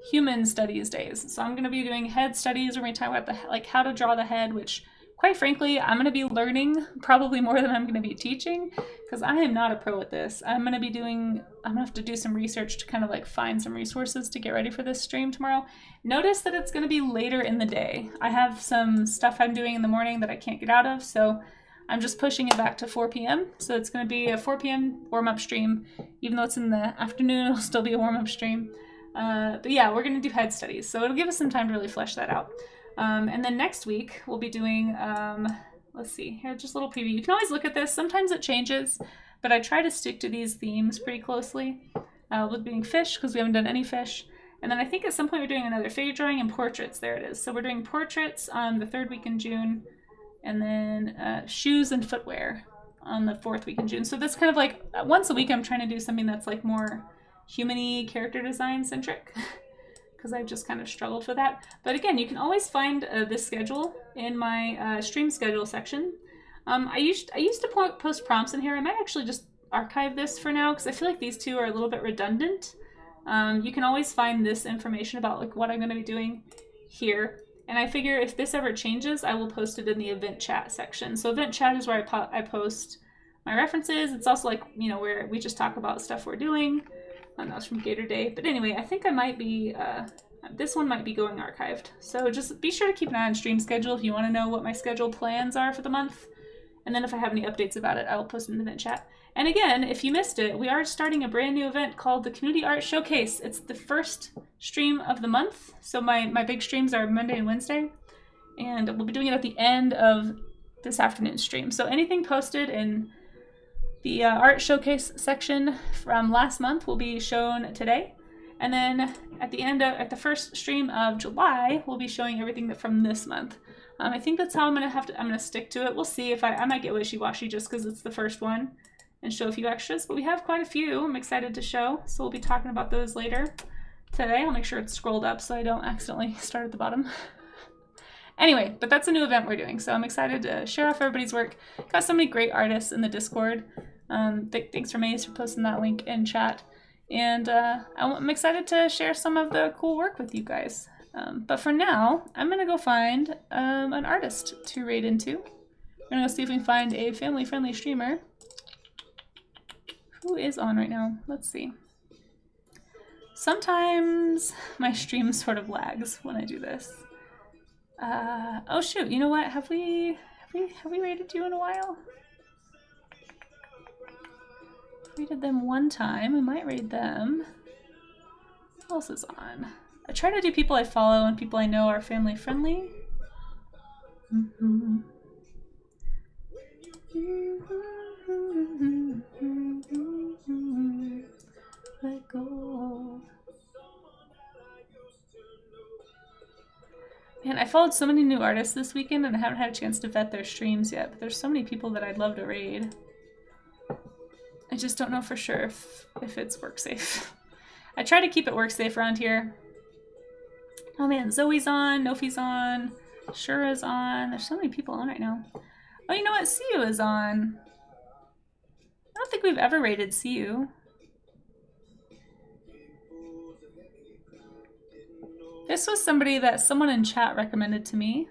human studies days. So I'm going to be doing head studies. We're going to talk about how to draw the head, which quite frankly, I'm going to be learning probably more than I'm going to be teaching, because I am not a pro at this. I'm going to have to do some research to kind of like find some resources to get ready for this stream tomorrow. Notice that it's going to be later in the day. I have some stuff I'm doing in the morning that I can't get out of, so I'm just pushing it back to 4 p.m. So it's going to be a 4 p.m. warm-up stream. Even though it's in the afternoon, it'll still be a warm-up stream. But yeah, we're going to do head studies, so it'll give us some time to really flesh that out. And then next week, we'll be doing, let's see, here, just a little preview. You can always look at this. Sometimes it changes, but I try to stick to these themes pretty closely. With being fish, because we haven't done any fish. And then I think at some point we're doing another figure drawing and portraits. There it is. So we're doing portraits on the 3rd week in June, and then shoes and footwear on the 4th week in June. So that's kind of like once a week I'm trying to do something that's like more human-y character design centric because I've just kind of struggled for that. But again, you can always find this schedule in my stream schedule section. I used to post prompts in here. I might actually just archive this for now because I feel like these two are a little bit redundant. You can always find this information about like what I'm going to be doing here. And I figure if this ever changes, I will post it in the event chat section. So event chat is where I post my references. It's also like, you know, where we just talk about stuff we're doing. That was from Gator Day. But anyway, I think I might be, this one might be going archived. So just be sure to keep an eye on stream schedule if you want to know what my schedule plans are for the month. And then if I have any updates about it, I will post it in the event chat. And again, if you missed it, we are starting a brand new event called the Community Art Showcase. It's the first stream of the month. So my big streams are Monday and Wednesday. And we'll be doing it at the end of this afternoon's stream. So anything posted in the art showcase section from last month will be shown today. And then at the first stream of July, we'll be showing everything from this month. I think that's how I'm gonna stick to it. We'll see if I might get wishy-washy just because it's the first one and show a few extras, but we have quite a few I'm excited to show, so we'll be talking about those later today. I'll make sure it's scrolled up so I don't accidentally start at the bottom. Anyway, but that's a new event we're doing, so I'm excited to share off everybody's work. Got so many great artists in the Discord. Thanks for Maze for posting that link in chat. And I'm excited to share some of the cool work with you guys. But for now, I'm gonna go find an artist to raid into. We're gonna go see if we can find a family-friendly streamer. Who is on right now? Let's see. Sometimes my stream sort of lags when I do this. Oh shoot! You know what? Have we raided you in a while? Raided them one time. We might raid them. Who else is on? I try to do people I follow and people I know are family friendly. Let go. Man, I followed so many new artists this weekend and I haven't had a chance to vet their streams yet, but there's so many people that I'd love to raid. I just don't know for sure if it's work safe. I try to keep it work safe around here. Oh man, Zoe's on, Nofi's on, Shura's on. There's so many people on right now. Oh, you know what? Siu is on. I don't think we've ever rated Siu. This was somebody that someone in chat recommended to me.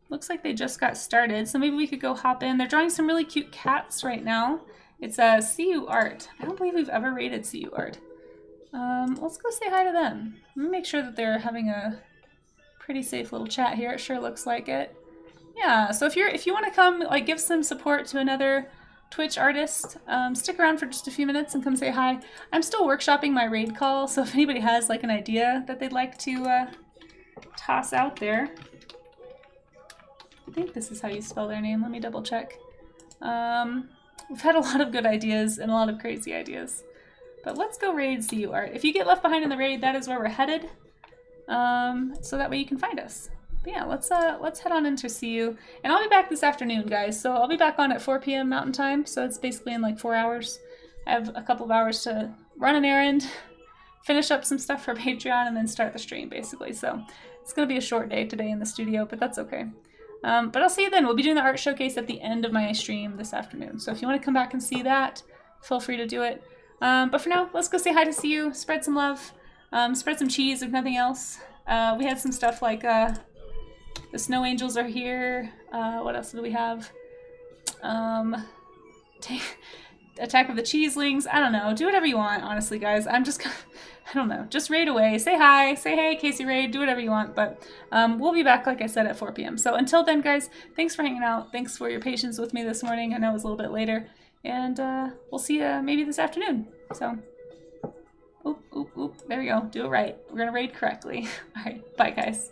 Looks like they just got started, so maybe we could go hop in. They're drawing some really cute cats right now. It's a Siu art. I don't believe we've ever rated Siu art. Let's go say hi to them. Let me make sure that they're having a pretty safe little chat here. It sure looks like it. Yeah, so if you want to come like give some support to another Twitch artist, stick around for just a few minutes and come say hi. I'm still workshopping my raid call, so if anybody has like an idea that they'd like to toss out there. I think this is how you spell their name. Let me double check. We've had a lot of good ideas and a lot of crazy ideas. But let's go raid Siu Art. If you get left behind in the raid, that is where we're headed. So that way you can find us. But yeah, let's head on into Siu. And I'll be back this afternoon, guys. So I'll be back on at 4 p.m. Mountain Time. So it's basically in like 4 hours. I have a couple of hours to run an errand, finish up some stuff for Patreon, and then start the stream, basically. So it's going to be a short day today in the studio, but that's okay. But I'll see you then. We'll be doing the art showcase at the end of my stream this afternoon. So if you want to come back and see that, feel free to do it. But for now, let's go say hi to Siu, spread some love, spread some cheese if nothing else. We had some stuff like the snow angels are here. What else do we have? Attack of the Cheeselings. I don't know. Do whatever you want, honestly, guys. I'm just gonna, I don't know. Just raid away. Say hi. Say hey, Casey Raid. Do whatever you want. But we'll be back, like I said, at 4 p.m. So until then, guys, thanks for hanging out. Thanks for your patience with me this morning. I know it was a little bit later. And we'll see you maybe this afternoon. So, oop, oop, oop. There we go. Do it right. We're going to raid correctly. All right. Bye, guys.